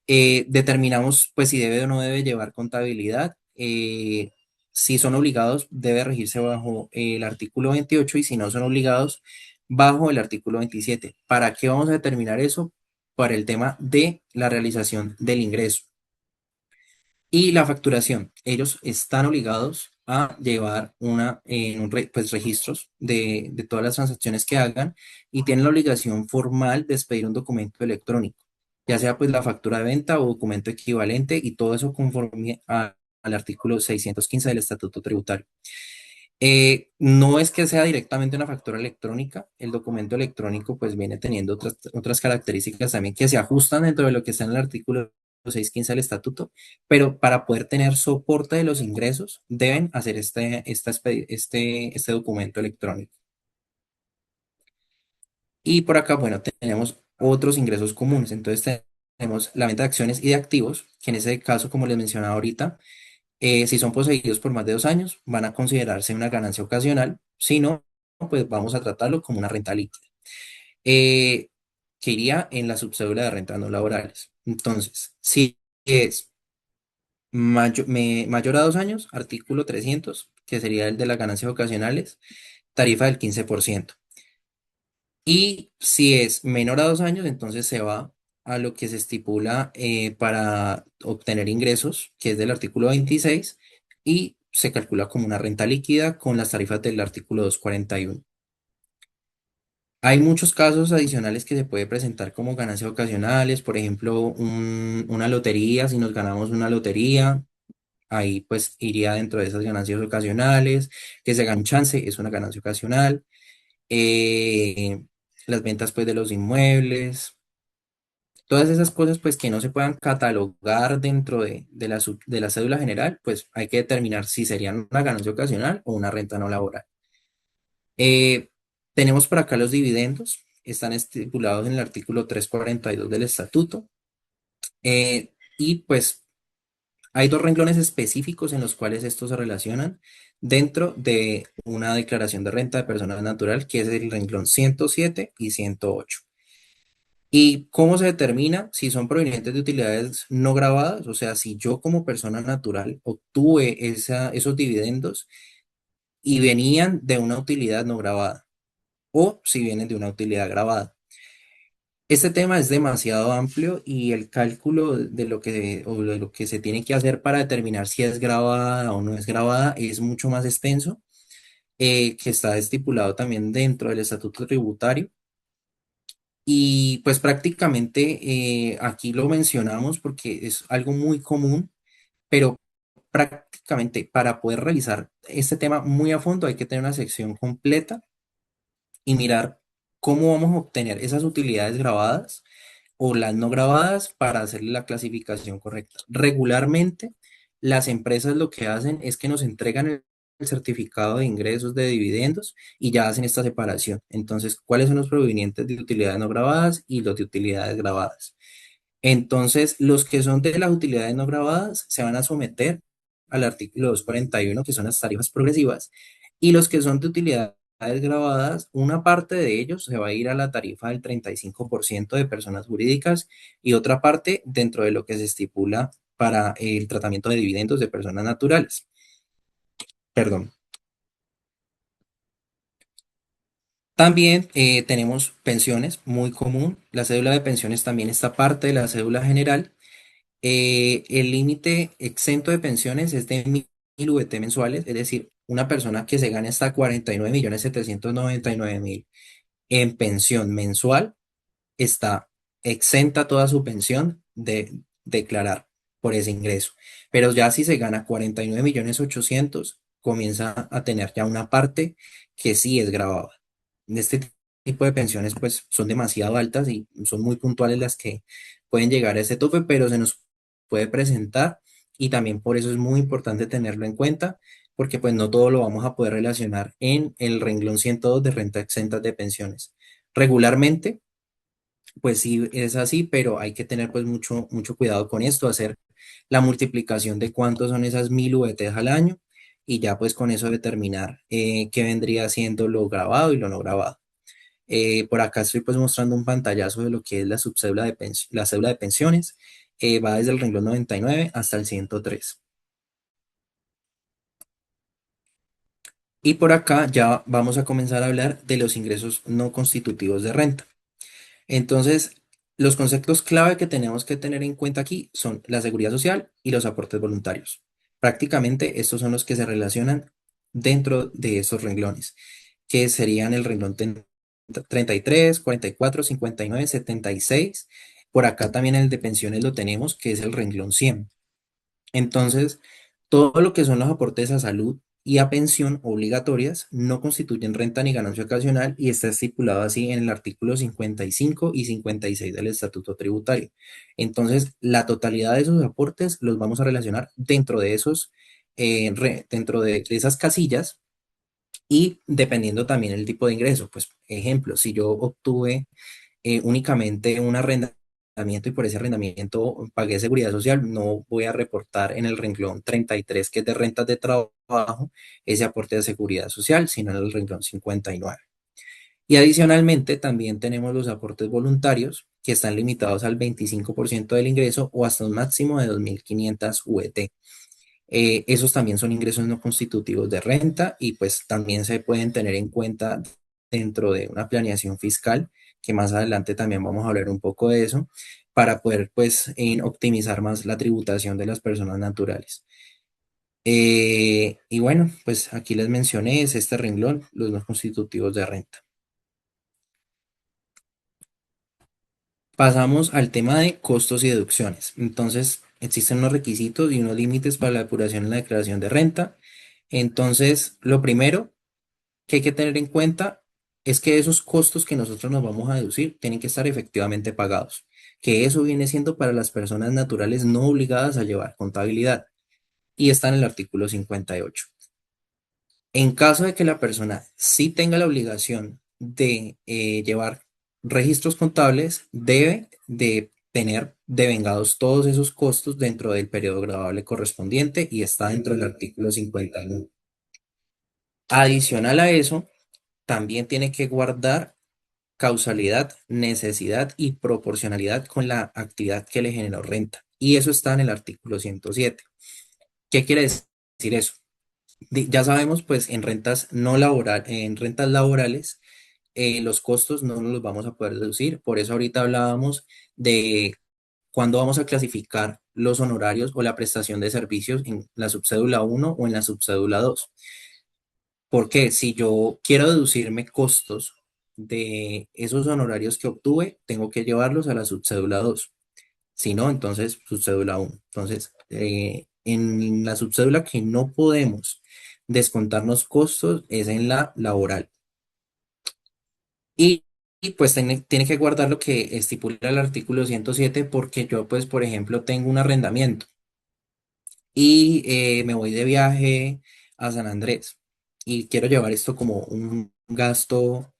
Determinamos pues si debe o no debe llevar contabilidad. Si son obligados, debe regirse bajo el artículo 28 y si no son obligados, bajo el artículo 27. ¿Para qué vamos a determinar eso? Para el tema de la realización del ingreso. Y la facturación, ellos están obligados a llevar pues, registros de todas las transacciones que hagan y tienen la obligación formal de expedir un documento electrónico, ya sea pues la factura de venta o documento equivalente y todo eso conforme al artículo 615 del Estatuto Tributario. No es que sea directamente una factura electrónica, el documento electrónico pues viene teniendo otras características también que se ajustan dentro de lo que está en el artículo 615 del estatuto, pero para poder tener soporte de los ingresos deben hacer este documento electrónico. Y por acá, bueno, tenemos otros ingresos comunes, entonces tenemos la venta de acciones y de activos, que en ese caso, como les mencionaba ahorita, si son poseídos por más de 2 años, van a considerarse una ganancia ocasional. Si no, pues vamos a tratarlo como una renta líquida, eh, que iría en la subcédula de rentas no laborales. Entonces, si es mayor a 2 años, artículo 300, que sería el de las ganancias ocasionales, tarifa del 15%. Y si es menor a 2 años, entonces se va a lo que se estipula para obtener ingresos, que es del artículo 26, y se calcula como una renta líquida con las tarifas del artículo 241. Hay muchos casos adicionales que se puede presentar como ganancias ocasionales, por ejemplo, una lotería, si nos ganamos una lotería, ahí pues iría dentro de esas ganancias ocasionales, que se gane un chance, es una ganancia ocasional. eh, las ventas pues de los inmuebles, todas esas cosas pues que no se puedan catalogar dentro de la cédula general, pues hay que determinar si serían una ganancia ocasional o una renta no laboral. Eh, Tenemos por acá los dividendos, están estipulados en el artículo 342 del estatuto, y pues hay dos renglones específicos en los cuales estos se relacionan dentro de una declaración de renta de persona natural, que es el renglón 107 y 108. ¿Y cómo se determina si son provenientes de utilidades no grabadas? O sea, si yo como persona natural obtuve esos dividendos y venían de una utilidad no grabada o si vienen de una utilidad grabada. Este tema es demasiado amplio y el cálculo de lo que se tiene que hacer para determinar si es grabada o no es grabada es mucho más extenso, que está estipulado también dentro del estatuto tributario. Y pues prácticamente aquí lo mencionamos porque es algo muy común, pero prácticamente para poder revisar este tema muy a fondo hay que tener una sección completa y mirar cómo vamos a obtener esas utilidades grabadas o las no grabadas para hacerle la clasificación correcta. Regularmente, las empresas lo que hacen es que nos entregan el certificado de ingresos de dividendos y ya hacen esta separación. Entonces, ¿cuáles son los provenientes de utilidades no grabadas y los de utilidades grabadas? Entonces, los que son de las utilidades no grabadas se van a someter al artículo 241, que son las tarifas progresivas, y los que son de utilidades grabadas, una parte de ellos se va a ir a la tarifa del 35% de personas jurídicas y otra parte dentro de lo que se estipula para el tratamiento de dividendos de personas naturales. Perdón. También tenemos pensiones, muy común. La cédula de pensiones también está parte de la cédula general. El límite exento de pensiones es de 1.000 VT mensuales, es decir, una persona que se gane hasta 49.799.000 en pensión mensual está exenta toda su pensión de declarar por ese ingreso. Pero ya si se gana 49.800.000, comienza a tener ya una parte que sí es gravada. Este tipo de pensiones pues son demasiado altas y son muy puntuales las que pueden llegar a ese tope, pero se nos puede presentar y también por eso es muy importante tenerlo en cuenta, porque pues no todo lo vamos a poder relacionar en el renglón 102 de renta exenta de pensiones. Regularmente pues sí, es así, pero hay que tener pues mucho, mucho cuidado con esto, hacer la multiplicación de cuántos son esas 1.000 VTs al año y ya pues con eso determinar qué vendría siendo lo grabado y lo no grabado. Por acá estoy pues mostrando un pantallazo de lo que es la subcédula la cédula de pensiones. Va desde el renglón 99 hasta el 103. Y por acá ya vamos a comenzar a hablar de los ingresos no constitutivos de renta. Entonces, los conceptos clave que tenemos que tener en cuenta aquí son la seguridad social y los aportes voluntarios. Prácticamente estos son los que se relacionan dentro de esos renglones, que serían el renglón 33, 44, 59, 76. Por acá también el de pensiones lo tenemos, que es el renglón 100. Entonces, todo lo que son los aportes a salud y a pensión obligatorias no constituyen renta ni ganancia ocasional y está estipulado así en el artículo 55 y 56 del Estatuto Tributario. Entonces, la totalidad de esos aportes los vamos a relacionar dentro de esos, dentro de esas casillas y dependiendo también el tipo de ingreso. Pues, ejemplo, si yo obtuve únicamente un arrendamiento y por ese arrendamiento pagué seguridad social, no voy a reportar en el renglón 33, que es de rentas de trabajo, ese aporte de seguridad social, sino en el renglón 59. Y adicionalmente también tenemos los aportes voluntarios que están limitados al 25% del ingreso o hasta un máximo de 2.500 VT. Esos también son ingresos no constitutivos de renta y pues también se pueden tener en cuenta dentro de una planeación fiscal, que más adelante también vamos a hablar un poco de eso, para poder pues optimizar más la tributación de las personas naturales. Y bueno, pues aquí les mencioné, es este renglón, los no constitutivos de renta. Pasamos al tema de costos y deducciones. Entonces, existen unos requisitos y unos límites para la depuración en la declaración de renta. Entonces, lo primero que hay que tener en cuenta es que esos costos que nosotros nos vamos a deducir tienen que estar efectivamente pagados, que eso viene siendo para las personas naturales no obligadas a llevar contabilidad y está en el artículo 58. En caso de que la persona sí tenga la obligación de llevar registros contables, debe de tener devengados todos esos costos dentro del periodo grabable correspondiente y está dentro del artículo 51. Adicional a eso, también tiene que guardar causalidad, necesidad y proporcionalidad con la actividad que le generó renta. Y eso está en el artículo 107. ¿Qué quiere decir eso? Ya sabemos, pues en rentas laborales, los costos no nos los vamos a poder deducir. Por eso ahorita hablábamos de cuándo vamos a clasificar los honorarios o la prestación de servicios en la subcédula 1 o en la subcédula 2. Porque si yo quiero deducirme costos de esos honorarios que obtuve, tengo que llevarlos a la subcédula 2. Si no, entonces subcédula 1. Entonces, en la subcédula que no podemos descontarnos costos es en la laboral. Y, pues tiene que guardar lo que estipula el artículo 107 porque yo pues por ejemplo tengo un arrendamiento y me voy de viaje a San Andrés y quiero llevar esto como un gasto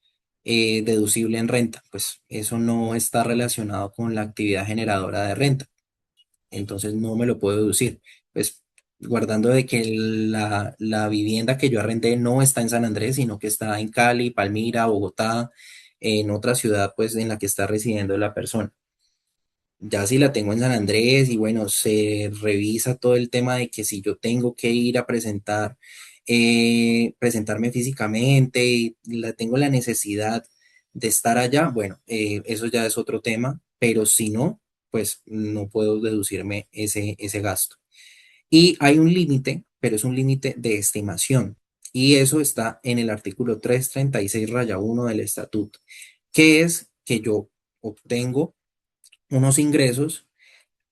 deducible en renta, pues eso no está relacionado con la actividad generadora de renta, entonces no me lo puedo deducir. Pues guardando de que la vivienda que yo arrendé no está en San Andrés, sino que está en Cali, Palmira, Bogotá, en otra ciudad pues en la que está residiendo la persona. Ya si la tengo en San Andrés y bueno, se revisa todo el tema de que si yo tengo que ir a presentarme físicamente y la tengo la necesidad de estar allá, bueno, eso ya es otro tema, pero si no, pues no puedo deducirme ese gasto. Y hay un límite, pero es un límite de estimación. Y eso está en el artículo 336-1 del estatuto, que es que yo obtengo unos ingresos,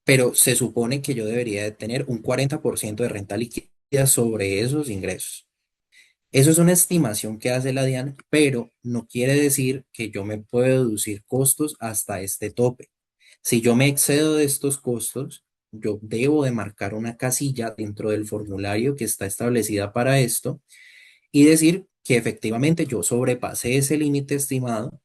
pero se supone que yo debería de tener un 40% de renta líquida sobre esos ingresos. Eso es una estimación que hace la DIAN, pero no quiere decir que yo me puedo deducir costos hasta este tope. Si yo me excedo de estos costos, yo debo de marcar una casilla dentro del formulario que está establecida para esto y decir que efectivamente yo sobrepasé ese límite estimado,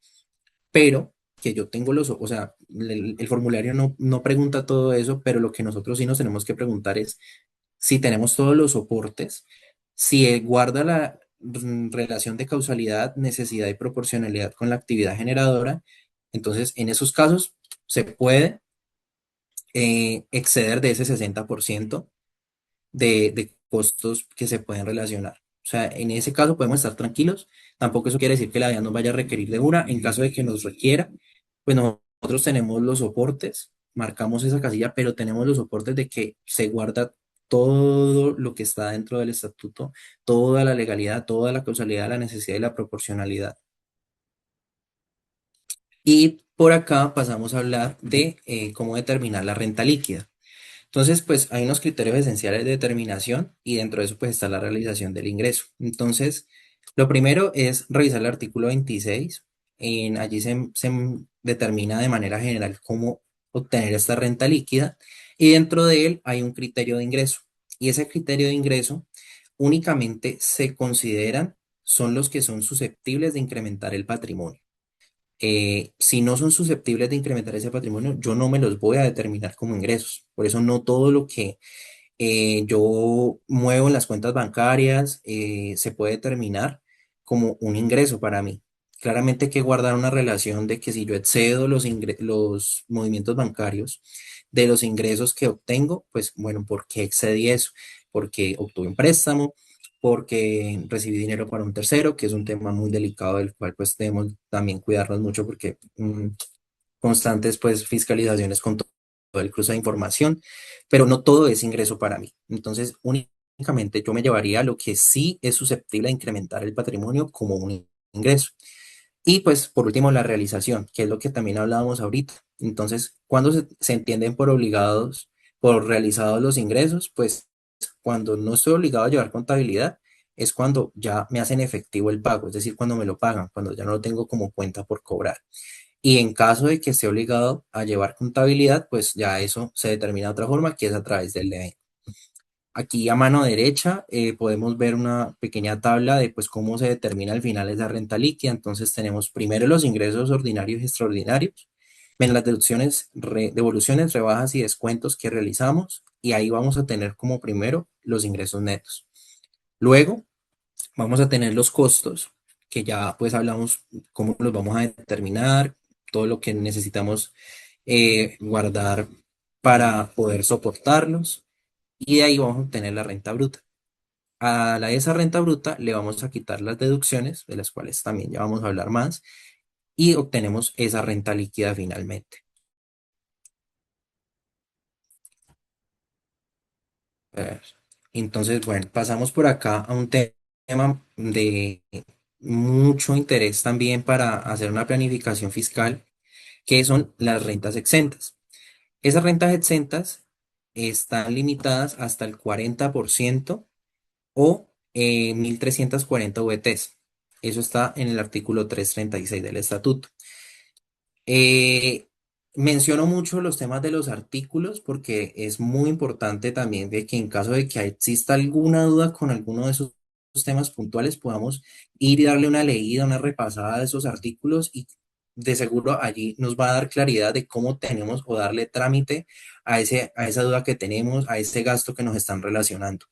pero que yo tengo o sea, el formulario no pregunta todo eso, pero lo que nosotros sí nos tenemos que preguntar es si tenemos todos los soportes, si guarda la relación de causalidad, necesidad y proporcionalidad con la actividad generadora, entonces en esos casos se puede exceder de ese 60% de costos que se pueden relacionar. O sea, en ese caso podemos estar tranquilos. Tampoco eso quiere decir que la DIAN nos vaya a requerir de una. En caso de que nos requiera, pues nosotros tenemos los soportes, marcamos esa casilla, pero tenemos los soportes de que se guarda todo lo que está dentro del estatuto, toda la legalidad, toda la causalidad, la necesidad y la proporcionalidad. Y por acá pasamos a hablar de cómo determinar la renta líquida. Entonces, pues hay unos criterios esenciales de determinación y dentro de eso pues está la realización del ingreso. Entonces, lo primero es revisar el artículo 26. Allí se determina de manera general cómo obtener esta renta líquida y dentro de él hay un criterio de ingreso. Y ese criterio de ingreso únicamente se consideran son los que son susceptibles de incrementar el patrimonio. Si no son susceptibles de incrementar ese patrimonio, yo no me los voy a determinar como ingresos. Por eso no todo lo que yo muevo en las cuentas bancarias se puede determinar como un ingreso para mí. Claramente hay que guardar una relación de que si yo excedo los movimientos bancarios de los ingresos que obtengo, pues bueno, ¿por qué excedí eso? Porque obtuve un préstamo, porque recibí dinero para un tercero, que es un tema muy delicado del cual pues debemos también cuidarnos mucho porque constantes pues fiscalizaciones con todo el cruce de información, pero no todo es ingreso para mí. Entonces, únicamente yo me llevaría lo que sí es susceptible de incrementar el patrimonio como un ingreso. Y pues por último, la realización, que es lo que también hablábamos ahorita. Entonces, cuando se entienden por obligados, por realizados los ingresos, pues cuando no estoy obligado a llevar contabilidad, es cuando ya me hacen efectivo el pago, es decir, cuando me lo pagan, cuando ya no lo tengo como cuenta por cobrar. Y en caso de que esté obligado a llevar contabilidad, pues ya eso se determina de otra forma, que es a través del DNI. Aquí a mano derecha podemos ver una pequeña tabla de pues cómo se determina al final esa renta líquida. Entonces tenemos primero los ingresos ordinarios y extraordinarios, ven las deducciones, devoluciones, rebajas y descuentos que realizamos y ahí vamos a tener como primero los ingresos netos. Luego vamos a tener los costos, que ya pues hablamos cómo los vamos a determinar, todo lo que necesitamos guardar para poder soportarlos y de ahí vamos a obtener la renta bruta. Esa renta bruta le vamos a quitar las deducciones, de las cuales también ya vamos a hablar más, y obtenemos esa renta líquida finalmente. ver. Entonces, bueno, pasamos por acá a un tema de mucho interés también para hacer una planificación fiscal, que son las rentas exentas. Esas rentas exentas están limitadas hasta el 40% o 1.340 VTs. Eso está en el artículo 336 del estatuto. Eh, Menciono mucho los temas de los artículos porque es muy importante también de que en caso de que exista alguna duda con alguno de esos temas puntuales, podamos ir y darle una leída, una repasada de esos artículos y de seguro allí nos va a dar claridad de cómo tenemos o darle trámite a esa duda que tenemos, a ese gasto que nos están relacionando.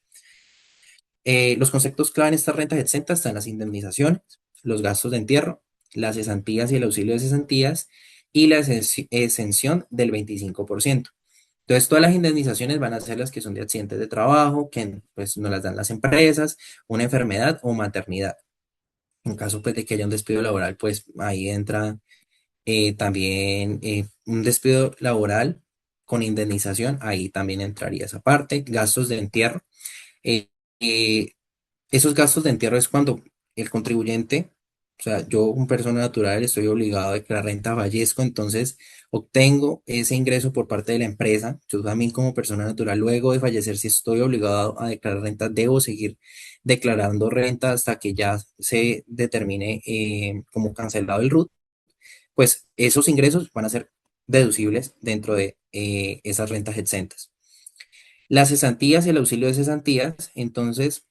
Los conceptos clave en estas rentas exentas están las indemnizaciones, los gastos de entierro, las cesantías y el auxilio de cesantías y la exención del 25%. Entonces, todas las indemnizaciones van a ser las que son de accidentes de trabajo, que pues nos las dan las empresas, una enfermedad o maternidad. En caso pues, de que haya un despido laboral, pues ahí entra también un despido laboral con indemnización, ahí también entraría esa parte, gastos de entierro. eh, eh, Esos gastos de entierro es cuando el contribuyente, o sea, yo, un persona natural, estoy obligado a declarar renta, fallezco, entonces obtengo ese ingreso por parte de la empresa. Yo también como persona natural, luego de fallecer, si estoy obligado a declarar renta, debo seguir declarando renta hasta que ya se determine como cancelado el RUT, pues esos ingresos van a ser deducibles dentro de esas rentas exentas. Las cesantías y el auxilio de cesantías, entonces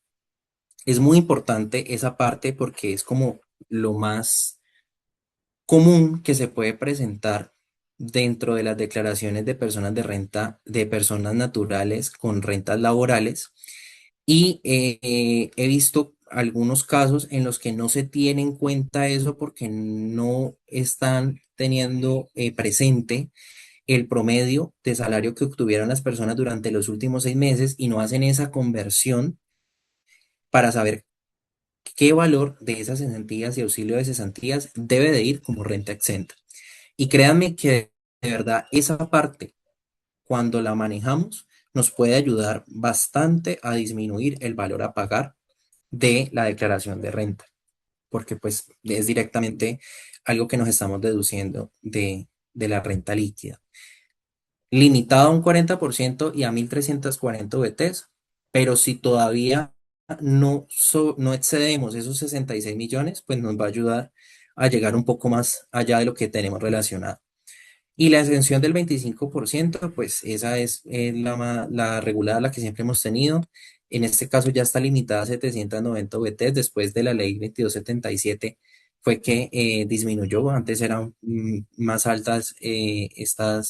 es muy importante esa parte porque es como lo más común que se puede presentar dentro de las declaraciones de personas de renta, de personas naturales con rentas laborales. Y he visto algunos casos en los que no se tiene en cuenta eso porque no están teniendo presente el promedio de salario que obtuvieron las personas durante los últimos 6 meses y no hacen esa conversión para saber qué valor de esas cesantías y auxilio de cesantías debe de ir como renta exenta. Y créanme que de verdad esa parte, cuando la manejamos, nos puede ayudar bastante a disminuir el valor a pagar de la declaración de renta, porque pues es directamente algo que nos estamos deduciendo de la renta líquida. Limitado a un 40% y a 1.340 VTs, pero si todavía no excedemos esos 66 millones, pues nos va a ayudar a llegar un poco más allá de lo que tenemos relacionado. Y la exención del 25%, pues esa es la regulada, la que siempre hemos tenido. En este caso ya está limitada a 790 VTs después de la ley 2277 fue que disminuyó. Antes eran más altas esta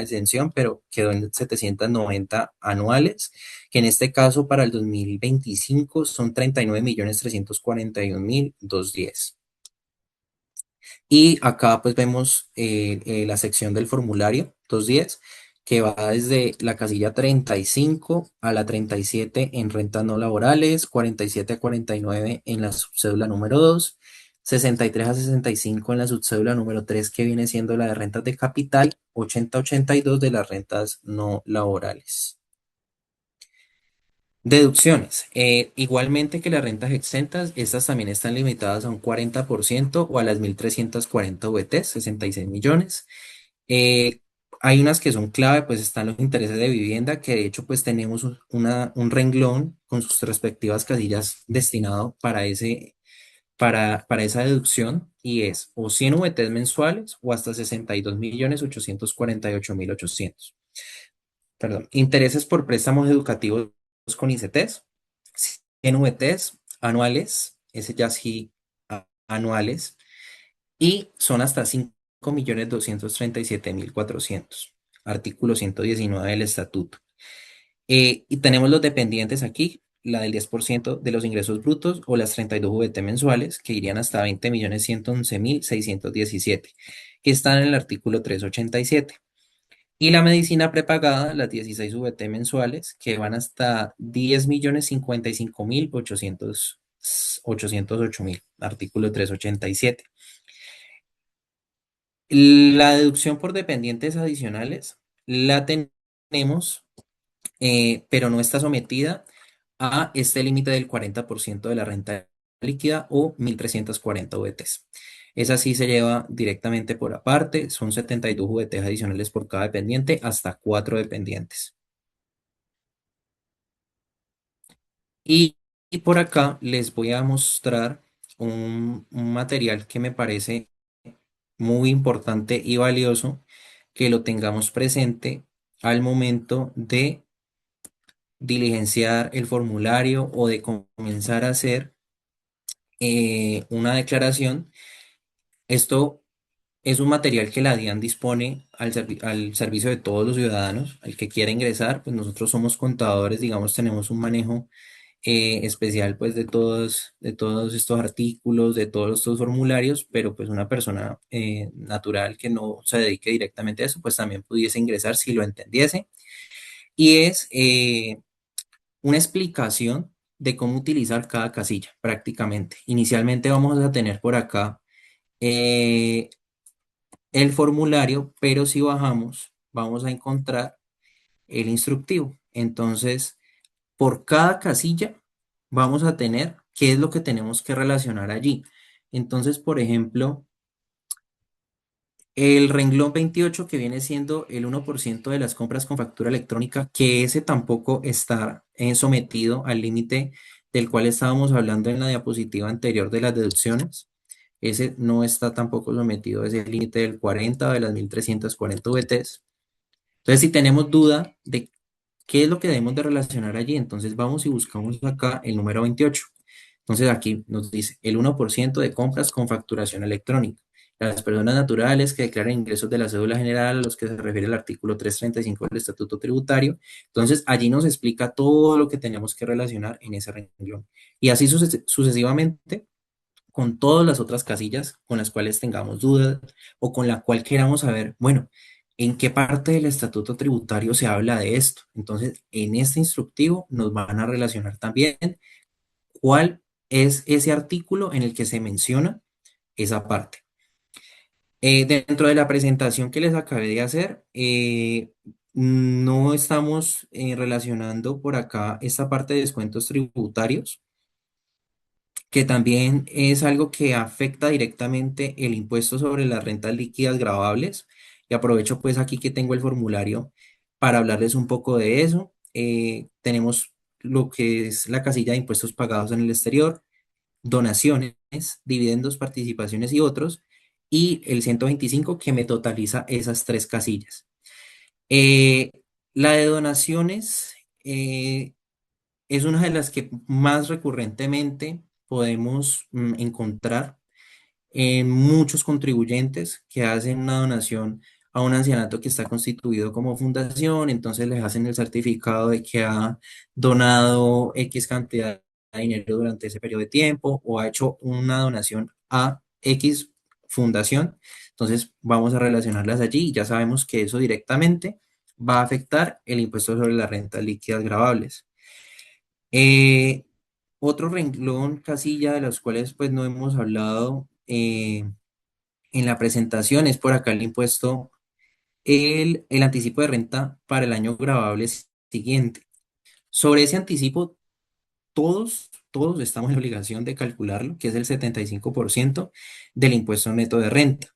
exención, pero quedó en 790 anuales, que en este caso para el 2025 son 39.341.210. Y acá pues vemos la sección del formulario 210 que va desde la casilla 35 a la 37 en rentas no laborales, 47 a 49 en la subcédula número 2, 63 a 65 en la subcédula número 3 que viene siendo la de rentas de capital, 80 a 82 de las rentas no laborales. Deducciones. Igualmente que las rentas exentas, estas también están limitadas a un 40% o a las 1.340 VT, 66 millones. Eh, Hay unas que son clave, pues están los intereses de vivienda, que de hecho pues tenemos un renglón con sus respectivas casillas destinado para esa deducción y es o 100 VTs mensuales o hasta 62.848.800. Perdón, intereses por préstamos educativos con ICTs, 100 VTs anuales, ese ya sí anuales, y son hasta 5.237.400, artículo 119 del estatuto. Y tenemos los dependientes aquí, la del 10% de los ingresos brutos o las 32 VT mensuales, que irían hasta 20.111.617, que están en el artículo 387. Y la medicina prepagada, las 16 VT mensuales, que van hasta 10.055.808.000, artículo 387. La deducción por dependientes adicionales la tenemos, pero no está sometida a este límite del 40% de la renta líquida o 1.340 VTs. Esa sí se lleva directamente por aparte, son 72 VTs adicionales por cada dependiente, hasta 4 dependientes. Y, y por acá les voy a mostrar un material que me parece muy importante y valioso que lo tengamos presente al momento de diligenciar el formulario o de comenzar a hacer una declaración. Esto Es un material que la DIAN dispone al servicio de todos los ciudadanos. Al que quiera ingresar, pues nosotros somos contadores, digamos, tenemos un manejo especial pues de todos estos artículos, de todos estos formularios, pero pues una persona natural que no se dedique directamente a eso, pues también pudiese ingresar si lo entendiese. Y es una explicación de cómo utilizar cada casilla prácticamente. Inicialmente vamos a tener por acá eh, el formulario, pero si bajamos vamos a encontrar el instructivo. Entonces, por cada casilla vamos a tener qué es lo que tenemos que relacionar allí. Entonces, por ejemplo, el renglón 28 que viene siendo el 1% de las compras con factura electrónica, que ese tampoco está sometido al límite del cual estábamos hablando en la diapositiva anterior de las deducciones. Ese no está tampoco sometido a ese límite del 40 o de las 1340 VTs. Entonces, si tenemos duda de qué es lo que debemos de relacionar allí, entonces vamos y buscamos acá el número 28. Entonces aquí nos dice el 1% de compras con facturación electrónica. Las personas naturales que declaran ingresos de la cédula general a los que se refiere el artículo 335 del Estatuto Tributario. Entonces allí nos explica todo lo que tenemos que relacionar en ese renglón. Y así sucesivamente con todas las otras casillas con las cuales tengamos dudas o con la cual queramos saber, bueno, en qué parte del estatuto tributario se habla de esto. Entonces, en este instructivo nos van a relacionar también cuál es ese artículo en el que se menciona esa parte. Dentro de la presentación que les acabé de hacer, no estamos relacionando por acá esta parte de descuentos tributarios, que también es algo que afecta directamente el impuesto sobre las rentas líquidas gravables. Y aprovecho pues aquí que tengo el formulario para hablarles un poco de eso. Tenemos lo que es la casilla de impuestos pagados en el exterior, donaciones, dividendos, participaciones y otros, y el 125 que me totaliza esas tres casillas. Eh, la de donaciones es una de las que más recurrentemente podemos encontrar en muchos contribuyentes que hacen una donación a un ancianato que está constituido como fundación, entonces les hacen el certificado de que ha donado X cantidad de dinero durante ese periodo de tiempo o ha hecho una donación a X fundación. Entonces vamos a relacionarlas allí y ya sabemos que eso directamente va a afectar el impuesto sobre las rentas líquidas gravables. Eh, Otro renglón, casilla de los cuales pues no hemos hablado en la presentación es por acá el impuesto, el anticipo de renta para el año gravable siguiente. Sobre ese anticipo, todos estamos en la obligación de calcularlo, que es el 75% del impuesto neto de renta,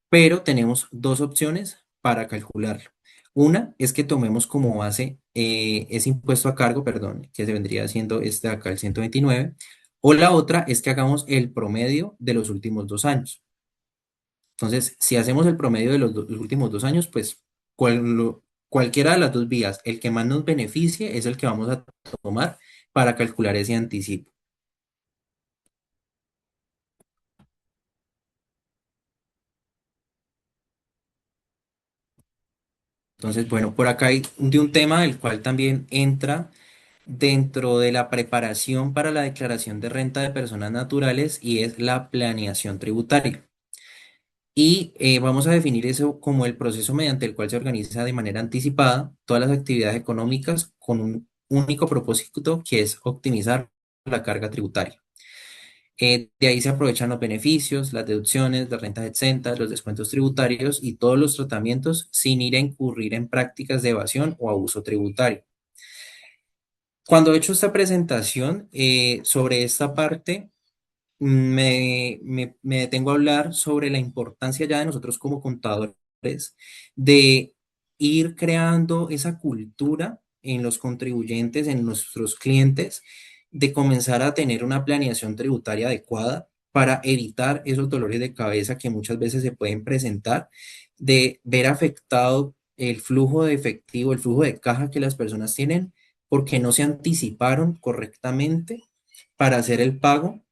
pero tenemos dos opciones para calcularlo. Una es que tomemos como base ese impuesto a cargo, perdón, que se vendría siendo este de acá, el 129, o la otra es que hagamos el promedio de los últimos 2 años. Entonces, si hacemos el promedio de los últimos 2 años, pues cualquiera de las dos vías, el que más nos beneficie es el que vamos a tomar para calcular ese anticipo. Entonces, bueno, por acá hay de un tema del cual también entra dentro de la preparación para la declaración de renta de personas naturales y es la planeación tributaria. Y vamos a definir eso como el proceso mediante el cual se organiza de manera anticipada todas las actividades económicas con un único propósito que es optimizar la carga tributaria. De ahí se aprovechan los beneficios, las deducciones, las rentas exentas, los descuentos tributarios y todos los tratamientos sin ir a incurrir en prácticas de evasión o abuso tributario. Cuando he hecho esta presentación sobre esta parte, me detengo a hablar sobre la importancia ya de nosotros como contadores de ir creando esa cultura en los contribuyentes, en nuestros clientes, de comenzar a tener una planeación tributaria adecuada para evitar esos dolores de cabeza que muchas veces se pueden presentar, de ver afectado el flujo de efectivo, el flujo de caja que las personas tienen porque no se anticiparon correctamente para hacer el pago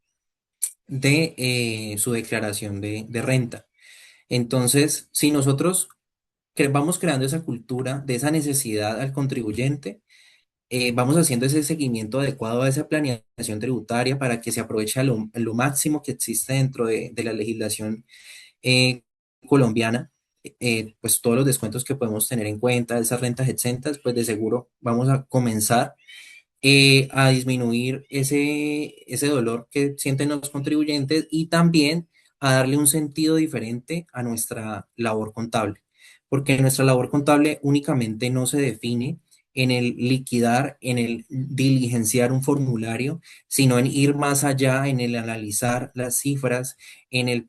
de su declaración de renta. Entonces, si nosotros vamos creando esa cultura de esa necesidad al contribuyente, vamos haciendo ese seguimiento adecuado a esa planeación tributaria para que se aproveche lo máximo que existe dentro de la legislación eh, colombiana, pues todos los descuentos que podemos tener en cuenta, esas rentas exentas, pues de seguro vamos a comenzar a disminuir ese dolor que sienten los contribuyentes y también a darle un sentido diferente a nuestra labor contable, porque nuestra labor contable únicamente no se define en el liquidar, en el diligenciar un formulario, sino en ir más allá, en el analizar las cifras, en el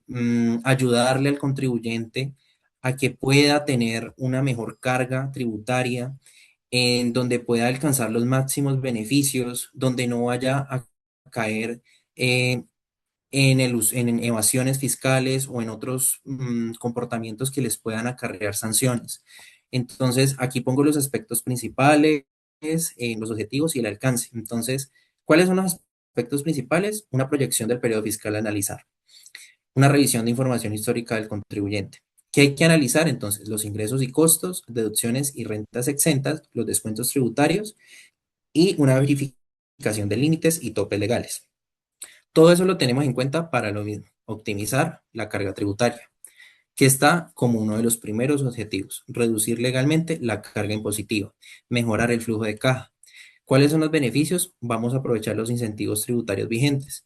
ayudarle al contribuyente a que pueda tener una mejor carga tributaria, en donde pueda alcanzar los máximos beneficios, donde no vaya a caer eh, en evasiones fiscales o en otros comportamientos que les puedan acarrear sanciones. Entonces, aquí pongo los aspectos principales, los objetivos y el alcance. Entonces, ¿cuáles son los aspectos principales? Una proyección del periodo fiscal a analizar, una revisión de información histórica del contribuyente. ¿Qué hay que analizar? Entonces, los ingresos y costos, deducciones y rentas exentas, los descuentos tributarios y una verificación de límites y topes legales. Todo eso lo tenemos en cuenta para lo mismo, optimizar la carga tributaria, que está como uno de los primeros objetivos, reducir legalmente la carga impositiva, mejorar el flujo de caja. ¿Cuáles son los beneficios? Vamos a aprovechar los incentivos tributarios vigentes,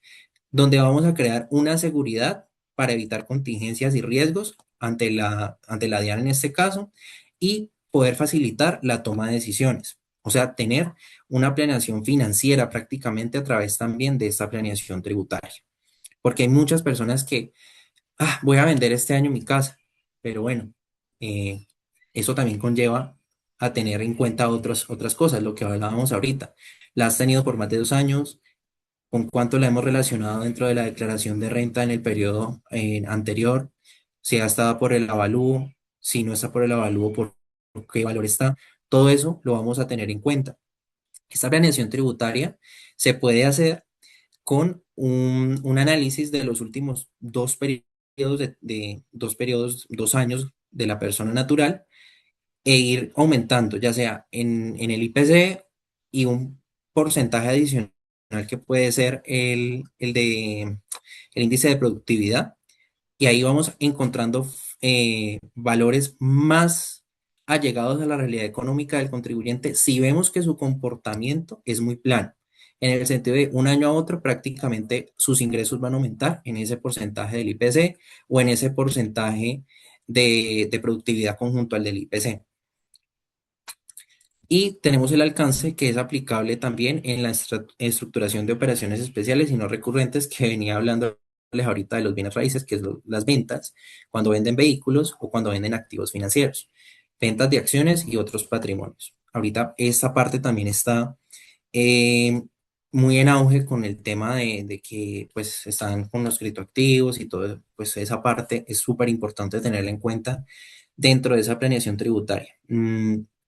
donde vamos a crear una seguridad para evitar contingencias y riesgos ante la DIAN en este caso y poder facilitar la toma de decisiones. O sea, tener una planeación financiera prácticamente a través también de esta planeación tributaria. Porque hay muchas personas que, voy a vender este año mi casa, pero bueno, eh, eso también conlleva a tener en cuenta otras cosas, lo que hablábamos ahorita. La has tenido por más de 2 años, con cuánto la hemos relacionado dentro de la declaración de renta en el periodo anterior, si ha estado por el avalúo, si no está por el avalúo, por qué valor está. Todo eso lo vamos a tener en cuenta. Esta planeación tributaria se puede hacer con un análisis de los últimos 2 periodos, 2 años de la persona natural e ir aumentando, ya sea en el IPC y un porcentaje adicional que puede ser el índice de productividad. Y ahí vamos encontrando valores más allegados a la realidad económica del contribuyente si vemos que su comportamiento es muy plano. En el sentido de un año a otro, prácticamente sus ingresos van a aumentar en ese porcentaje del IPC o en ese porcentaje de productividad conjunto al del IPC. Y tenemos el alcance que es aplicable también en la estructuración de operaciones especiales y no recurrentes que venía hablándoles ahorita de los bienes raíces, que es las ventas, cuando venden vehículos o cuando venden activos financieros, ventas de acciones y otros patrimonios. Ahorita esta parte también está eh, muy en auge con el tema de que pues están con los criptoactivos y todo, pues esa parte es súper importante tenerla en cuenta dentro de esa planeación tributaria.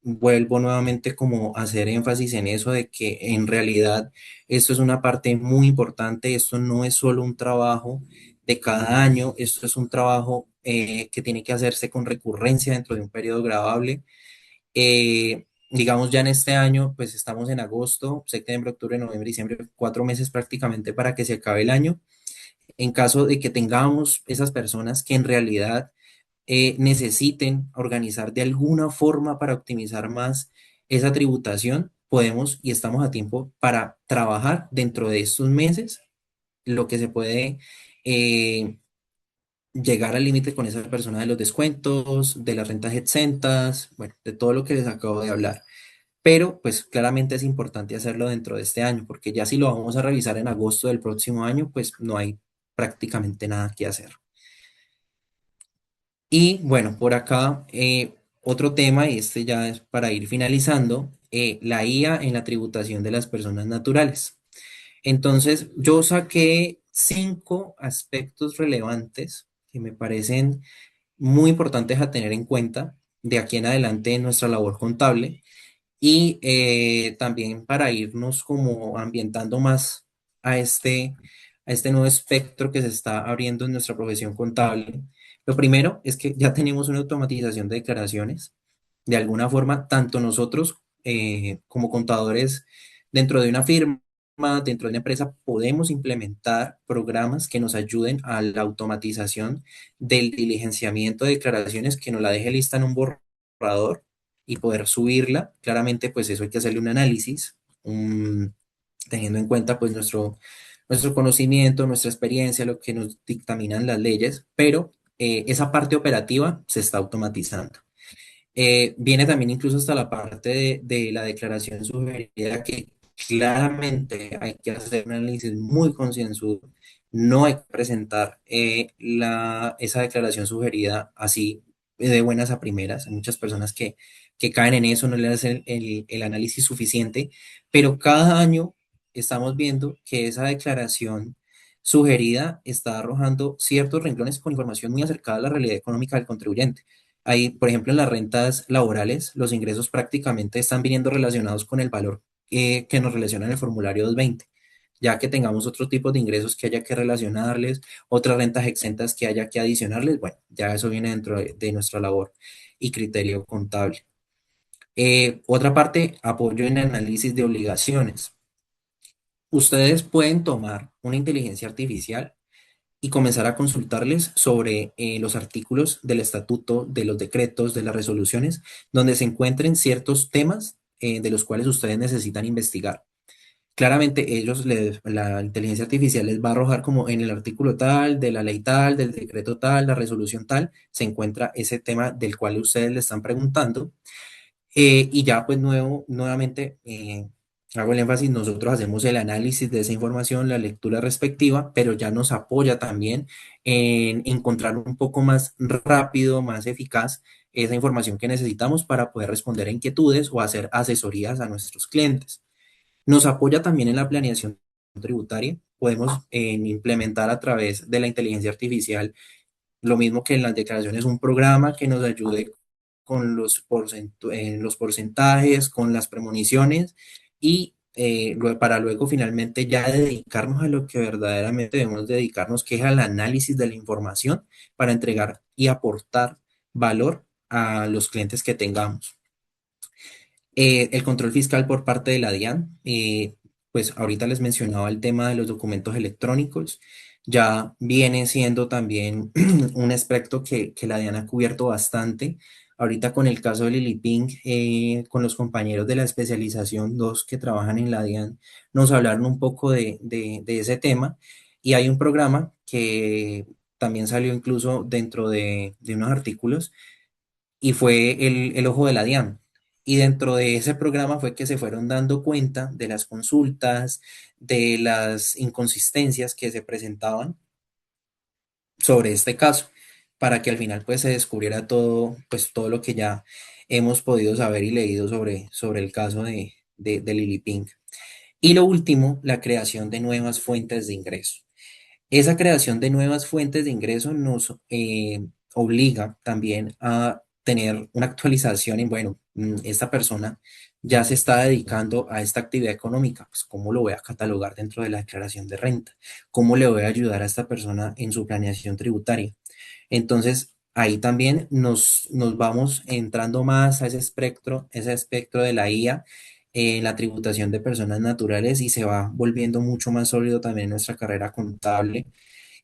Vuelvo nuevamente como a hacer énfasis en eso de que en realidad esto es una parte muy importante, esto no es solo un trabajo de cada año, esto es un trabajo que tiene que hacerse con recurrencia dentro de un periodo gradable. Digamos ya en este año, pues estamos en agosto, septiembre, octubre, noviembre, diciembre, 4 meses prácticamente para que se acabe el año. En caso de que tengamos esas personas que en realidad necesiten organizar de alguna forma para optimizar más esa tributación, podemos y estamos a tiempo para trabajar dentro de estos meses lo que se puede eh, llegar al límite con esa persona de los descuentos, de las rentas exentas, bueno, de todo lo que les acabo de hablar. Pero pues claramente es importante hacerlo dentro de este año, porque ya si lo vamos a revisar en agosto del próximo año, pues no hay prácticamente nada que hacer. Y bueno, por acá otro tema, y este ya es para ir finalizando, la IA en la tributación de las personas naturales. Entonces, yo saqué 5 aspectos relevantes que me parecen muy importantes a tener en cuenta de aquí en adelante en nuestra labor contable y también para irnos como ambientando más a este nuevo espectro que se está abriendo en nuestra profesión contable, Lo primero es que ya tenemos una automatización de declaraciones. De alguna forma, tanto nosotros como contadores dentro de una firma, dentro de una empresa, podemos implementar programas que nos ayuden a la automatización del diligenciamiento de declaraciones, que nos la deje lista en un borrador y poder subirla. Claramente, pues eso hay que hacerle un análisis, teniendo en cuenta pues nuestro conocimiento, nuestra experiencia, lo que nos dictaminan las leyes, pero esa parte operativa se está automatizando. Viene también incluso hasta la parte de la declaración sugerida, que claramente hay que hacer un análisis muy concienzudo. No hay que presentar esa declaración sugerida así de buenas a primeras. Hay muchas personas que caen en eso, no le hacen el análisis suficiente, pero cada año estamos viendo que esa declaración sugerida está arrojando ciertos renglones con información muy acercada a la realidad económica del contribuyente. Ahí, por ejemplo, en las rentas laborales, los ingresos prácticamente están viniendo relacionados con el valor que nos relaciona en el formulario 220. Ya que tengamos otro tipo de ingresos que haya que relacionarles, otras rentas exentas que haya que adicionarles, bueno, ya eso viene dentro de nuestra labor y criterio contable. Otra parte, apoyo en análisis de obligaciones. Ustedes pueden tomar una inteligencia artificial y comenzar a consultarles sobre los artículos del estatuto, de los decretos, de las resoluciones, donde se encuentren ciertos temas de los cuales ustedes necesitan investigar. Claramente la inteligencia artificial les va a arrojar como en el artículo tal, de la ley tal, del decreto tal, la resolución tal, se encuentra ese tema del cual ustedes le están preguntando. Y ya pues nuevamente hago el énfasis, nosotros hacemos el análisis de esa información, la lectura respectiva, pero ya nos apoya también en encontrar un poco más rápido, más eficaz esa información que necesitamos para poder responder a inquietudes o hacer asesorías a nuestros clientes. Nos apoya también en la planeación tributaria. Podemos implementar a través de la inteligencia artificial lo mismo que en las declaraciones, un programa que nos ayude con los porcentajes, con las premoniciones y para luego finalmente ya dedicarnos a lo que verdaderamente debemos dedicarnos, que es al análisis de la información para entregar y aportar valor a los clientes que tengamos. El control fiscal por parte de la DIAN, pues ahorita les mencionaba el tema de los documentos electrónicos, ya viene siendo también un aspecto que la DIAN ha cubierto bastante. Ahorita con el caso de Lili Ping, con los compañeros de la especialización 2 que trabajan en la DIAN, nos hablaron un poco de ese tema y hay un programa que también salió incluso dentro de unos artículos y fue el ojo de la DIAN. Y dentro de ese programa fue que se fueron dando cuenta de las consultas, de las inconsistencias que se presentaban sobre este caso, para que al final pues se descubriera todo, pues todo lo que ya hemos podido saber y leído sobre el caso de Lili Ping. Y lo último, la creación de nuevas fuentes de ingreso. Esa creación de nuevas fuentes de ingreso nos obliga también a tener una actualización en, bueno, esta persona ya se está dedicando a esta actividad económica, pues cómo lo voy a catalogar dentro de la declaración de renta, cómo le voy a ayudar a esta persona en su planeación tributaria. Entonces, ahí también nos vamos entrando más a ese espectro de la IA en la tributación de personas naturales y se va volviendo mucho más sólido también nuestra carrera contable.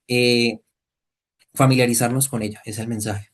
eh, Familiarizarnos con ella, ese es el mensaje.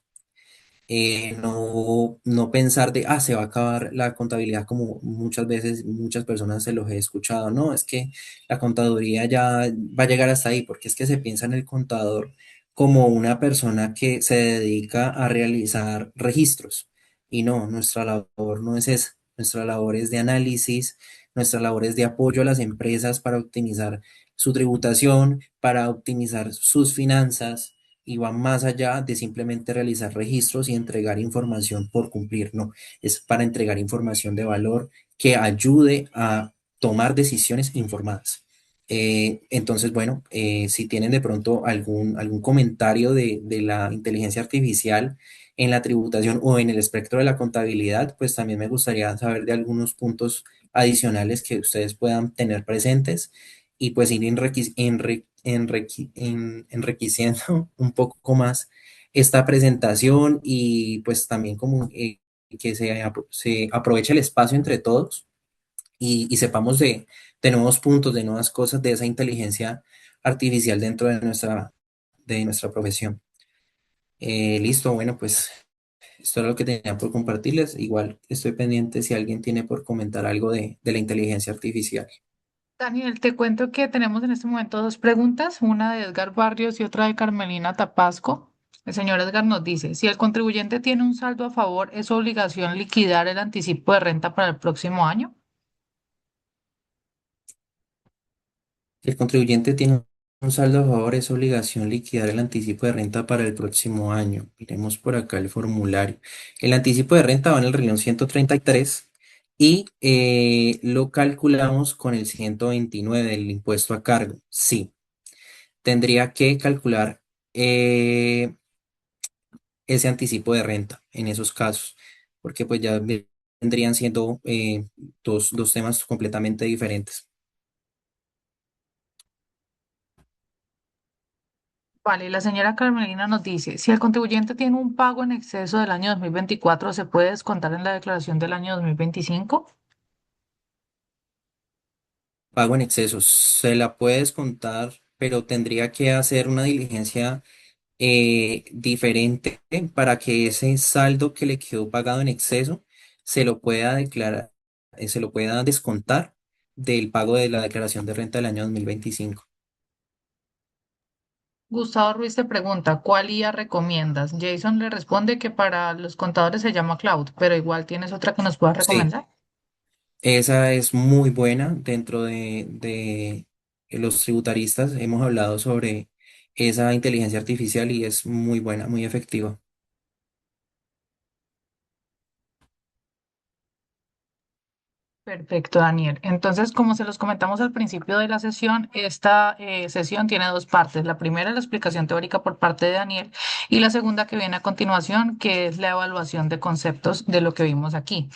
No pensar de, se va a acabar la contabilidad como muchas veces muchas personas se los he escuchado. No, es que la contaduría ya va a llegar hasta ahí, porque es que se piensa en el contador como una persona que se dedica a realizar registros. Y no, nuestra labor no es esa. Nuestra labor es de análisis, nuestra labor es de apoyo a las empresas para optimizar su tributación, para optimizar sus finanzas y va más allá de simplemente realizar registros y entregar información por cumplir, no, es para entregar información de valor que ayude a tomar decisiones informadas. Entonces, bueno, si tienen de pronto algún comentario de la inteligencia artificial en la tributación o en el espectro de la contabilidad, pues también me gustaría saber de algunos puntos adicionales que ustedes puedan tener presentes y pues ir enriqueciendo un poco más esta presentación y pues también como que se aproveche el espacio entre todos y sepamos de nuevos puntos, de nuevas cosas, de esa inteligencia artificial dentro de nuestra profesión. Listo, bueno, pues esto era lo que tenía por compartirles. Igual estoy pendiente si alguien tiene por comentar algo de la inteligencia artificial. Daniel, te cuento que tenemos en este momento dos preguntas, una de Edgar Barrios y otra de Carmelina Tapasco. El señor Edgar nos dice, si el contribuyente tiene un saldo a favor, ¿es su obligación liquidar el anticipo de renta para el próximo año? Si el contribuyente tiene un saldo a favor, es obligación liquidar el anticipo de renta para el próximo año. Miremos por acá el formulario. El anticipo de renta va en el renglón 133 y lo calculamos con el 129 del impuesto a cargo. Sí, tendría que calcular ese anticipo de renta en esos casos, porque pues ya vendrían siendo dos temas completamente diferentes. Vale, la señora Carmelina nos dice, si el contribuyente tiene un pago en exceso del año 2024, ¿se puede descontar en la declaración del año 2025? Pago en exceso, se la puede descontar, pero tendría que hacer una diligencia diferente para que ese saldo que le quedó pagado en exceso se lo pueda declarar, se lo pueda descontar del pago de la declaración de renta del año 2025. Gustavo Ruiz te pregunta, ¿cuál IA recomiendas? Jason le responde que para los contadores se llama Cloud, pero igual tienes otra que nos puedas Sí, recomendar. esa es muy buena dentro de los tributaristas. Hemos hablado sobre esa inteligencia artificial y es muy buena, muy efectiva. Perfecto, Daniel. Entonces, como se los comentamos al principio de la sesión, esta sesión tiene dos partes. La primera, la explicación teórica por parte de Daniel, y la segunda que viene a continuación, que es la evaluación de conceptos de lo que vimos aquí.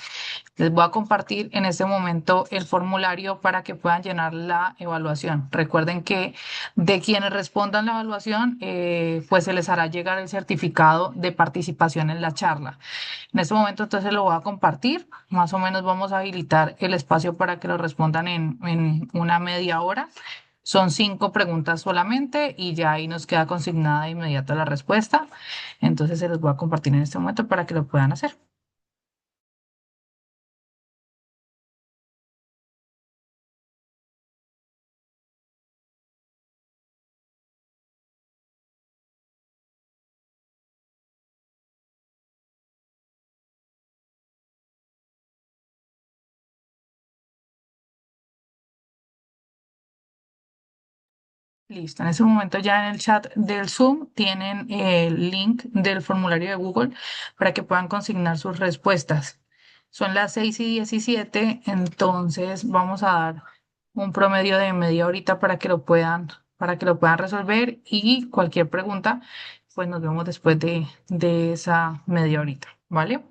Les voy a compartir en este momento el formulario para que puedan llenar la evaluación. Recuerden que de quienes respondan la evaluación, pues se les hará llegar el certificado de participación en la charla. En este momento entonces lo voy a compartir. Más o menos vamos a habilitar el espacio para que lo respondan en una media hora. Son 5 preguntas solamente y ya ahí nos queda consignada de inmediato la respuesta. Entonces se los voy a compartir en este momento para que lo puedan hacer. Listo, en ese momento ya en el chat del Zoom tienen el link del formulario de Google para que puedan consignar sus respuestas. Son las 6:17, entonces vamos a dar un promedio de media horita para que lo puedan resolver y cualquier pregunta, pues nos vemos después de esa media horita, ¿vale?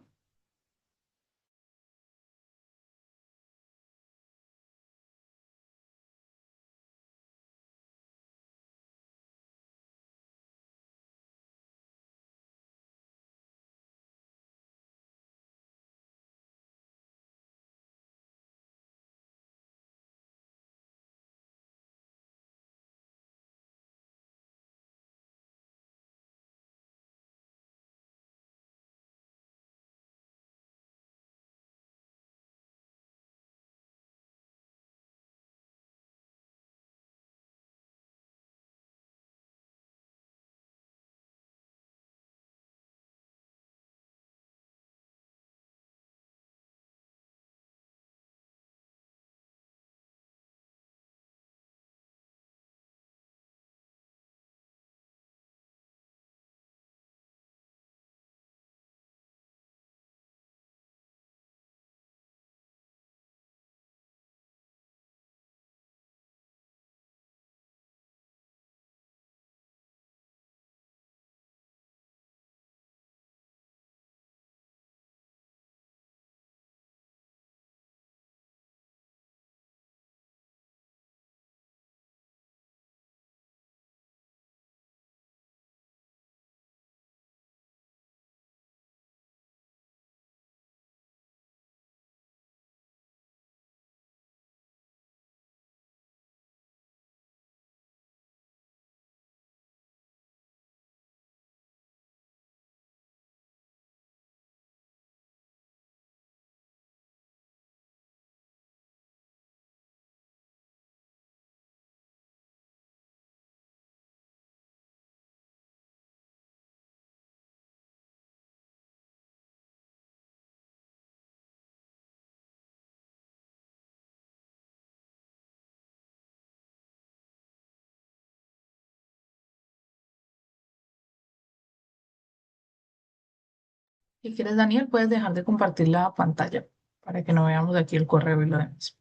Si quieres, Daniel, puedes dejar de compartir la pantalla para que no veamos aquí el correo y lo demás.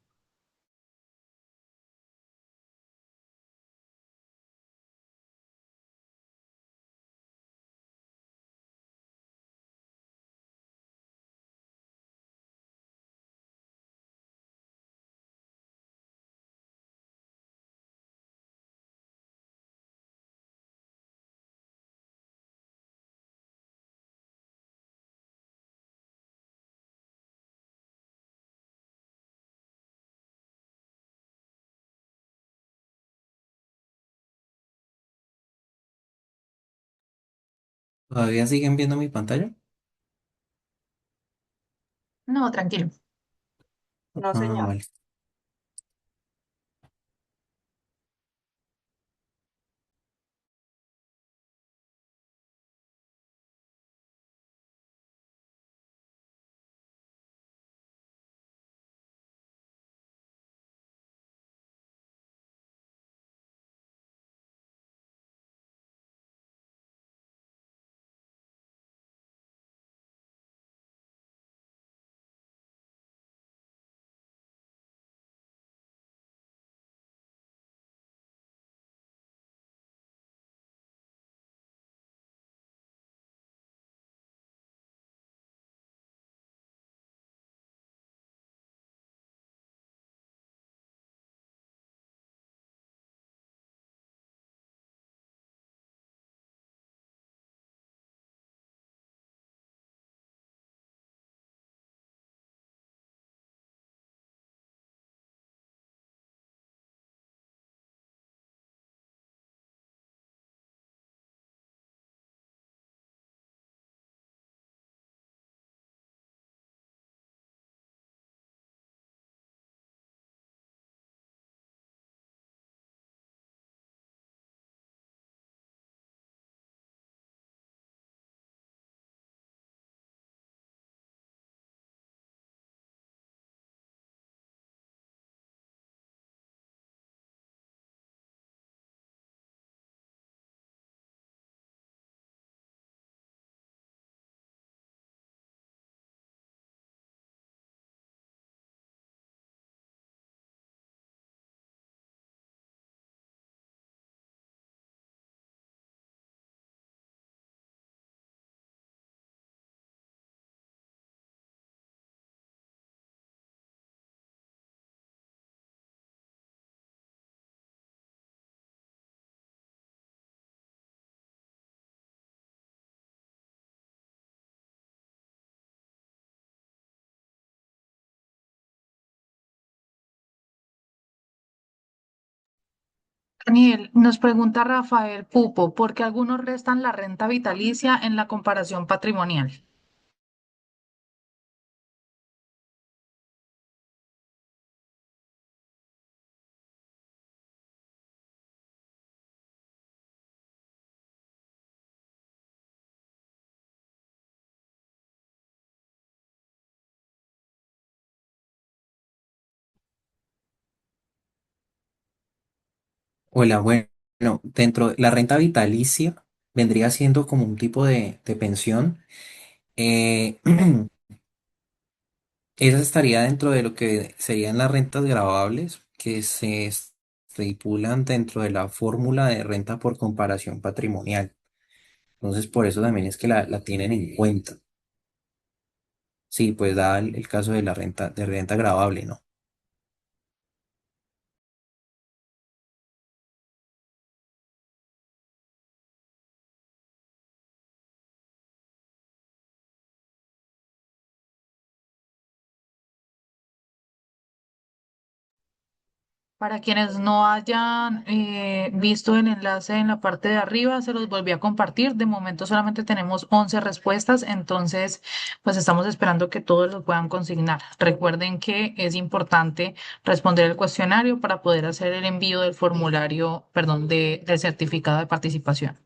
¿Todavía siguen viendo mi pantalla? No, tranquilo. No, Ah, señor. vale. Daniel, nos pregunta Rafael Pupo, ¿por qué algunos restan la renta vitalicia en la comparación patrimonial? Hola, bueno, dentro la renta vitalicia vendría siendo como un tipo de pensión. Eh, Esa estaría dentro de lo que serían las rentas gravables que se estipulan dentro de la fórmula de renta por comparación patrimonial. Entonces, por eso también es que la tienen en cuenta. Sí, pues da el caso de renta gravable, ¿no? Para quienes no hayan visto el enlace en la parte de arriba, se los volví a compartir. De momento solamente tenemos 11 respuestas, entonces pues estamos esperando que todos los puedan consignar. Recuerden que es importante responder el cuestionario para poder hacer el envío del formulario, perdón, del certificado de participación.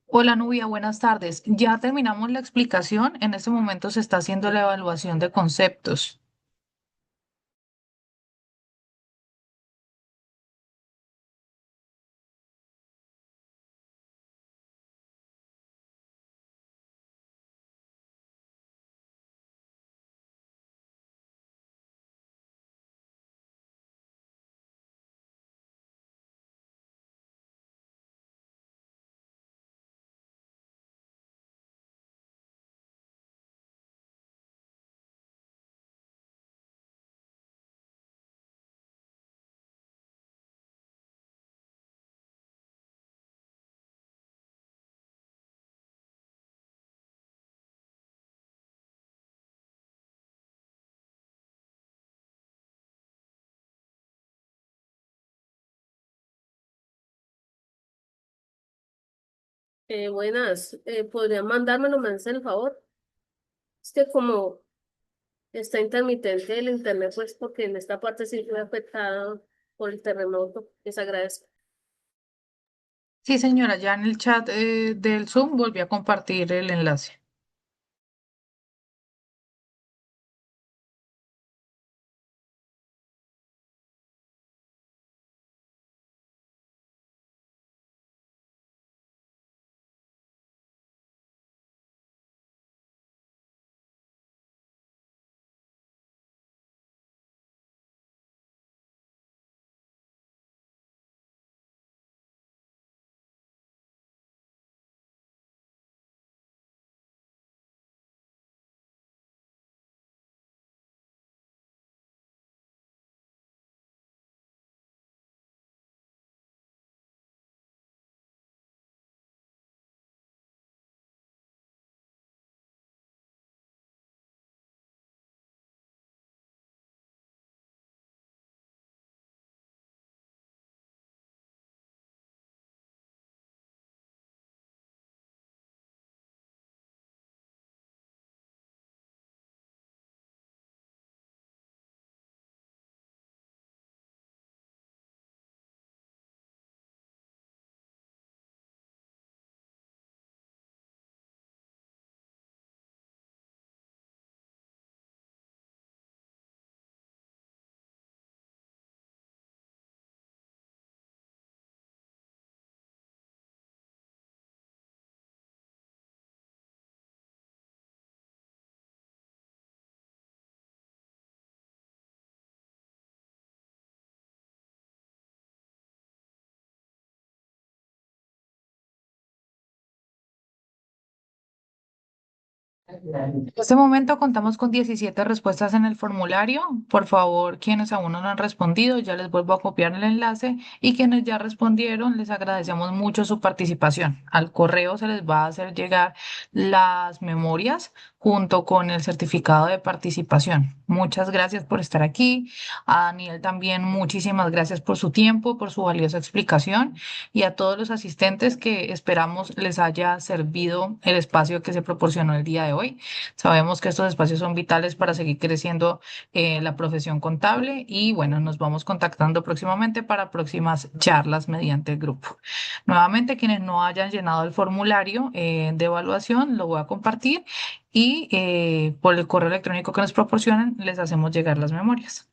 Hola Nubia, buenas tardes. Ya terminamos la explicación. En este momento se está haciendo la evaluación de conceptos. Buenas, ¿podrían mandármelo, me hacen el favor? Es que como está intermitente el internet, pues porque en esta parte sí fue afectada por el terremoto, les agradezco. Sí, señora, ya en el chat del Zoom volví a compartir el enlace. En este momento contamos con 17 respuestas en el formulario. Por favor, quienes aún no han respondido, ya les vuelvo a copiar el enlace y quienes ya respondieron, les agradecemos mucho su participación. Al correo se les va a hacer llegar las memorias junto con el certificado de participación. Muchas gracias por estar aquí. A Daniel también muchísimas gracias por su tiempo, por su valiosa explicación y a todos los asistentes que esperamos les haya servido el espacio que se proporcionó el día de hoy. Sabemos que estos espacios son vitales para seguir creciendo la profesión contable y bueno, nos vamos contactando próximamente para próximas charlas mediante el grupo. Nuevamente, quienes no hayan llenado el formulario de evaluación, lo voy a compartir y por el correo electrónico que nos proporcionen, les hacemos llegar las memorias.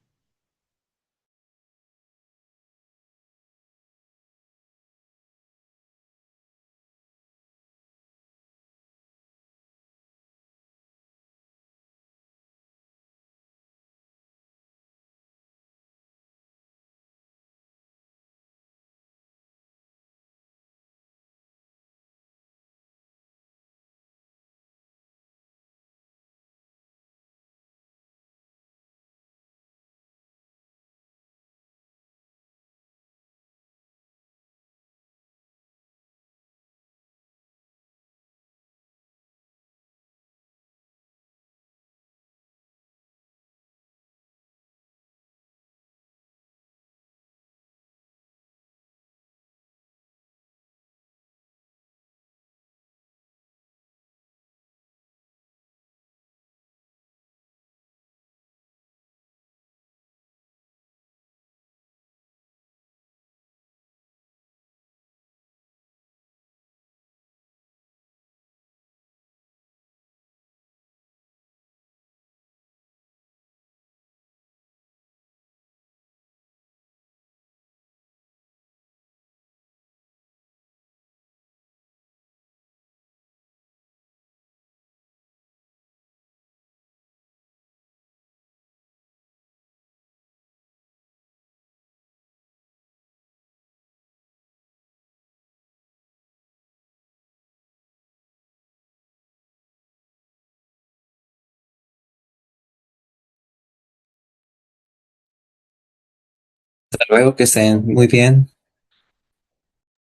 Hasta luego, que estén muy bien.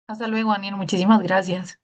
Hasta luego, Daniel. Muchísimas gracias.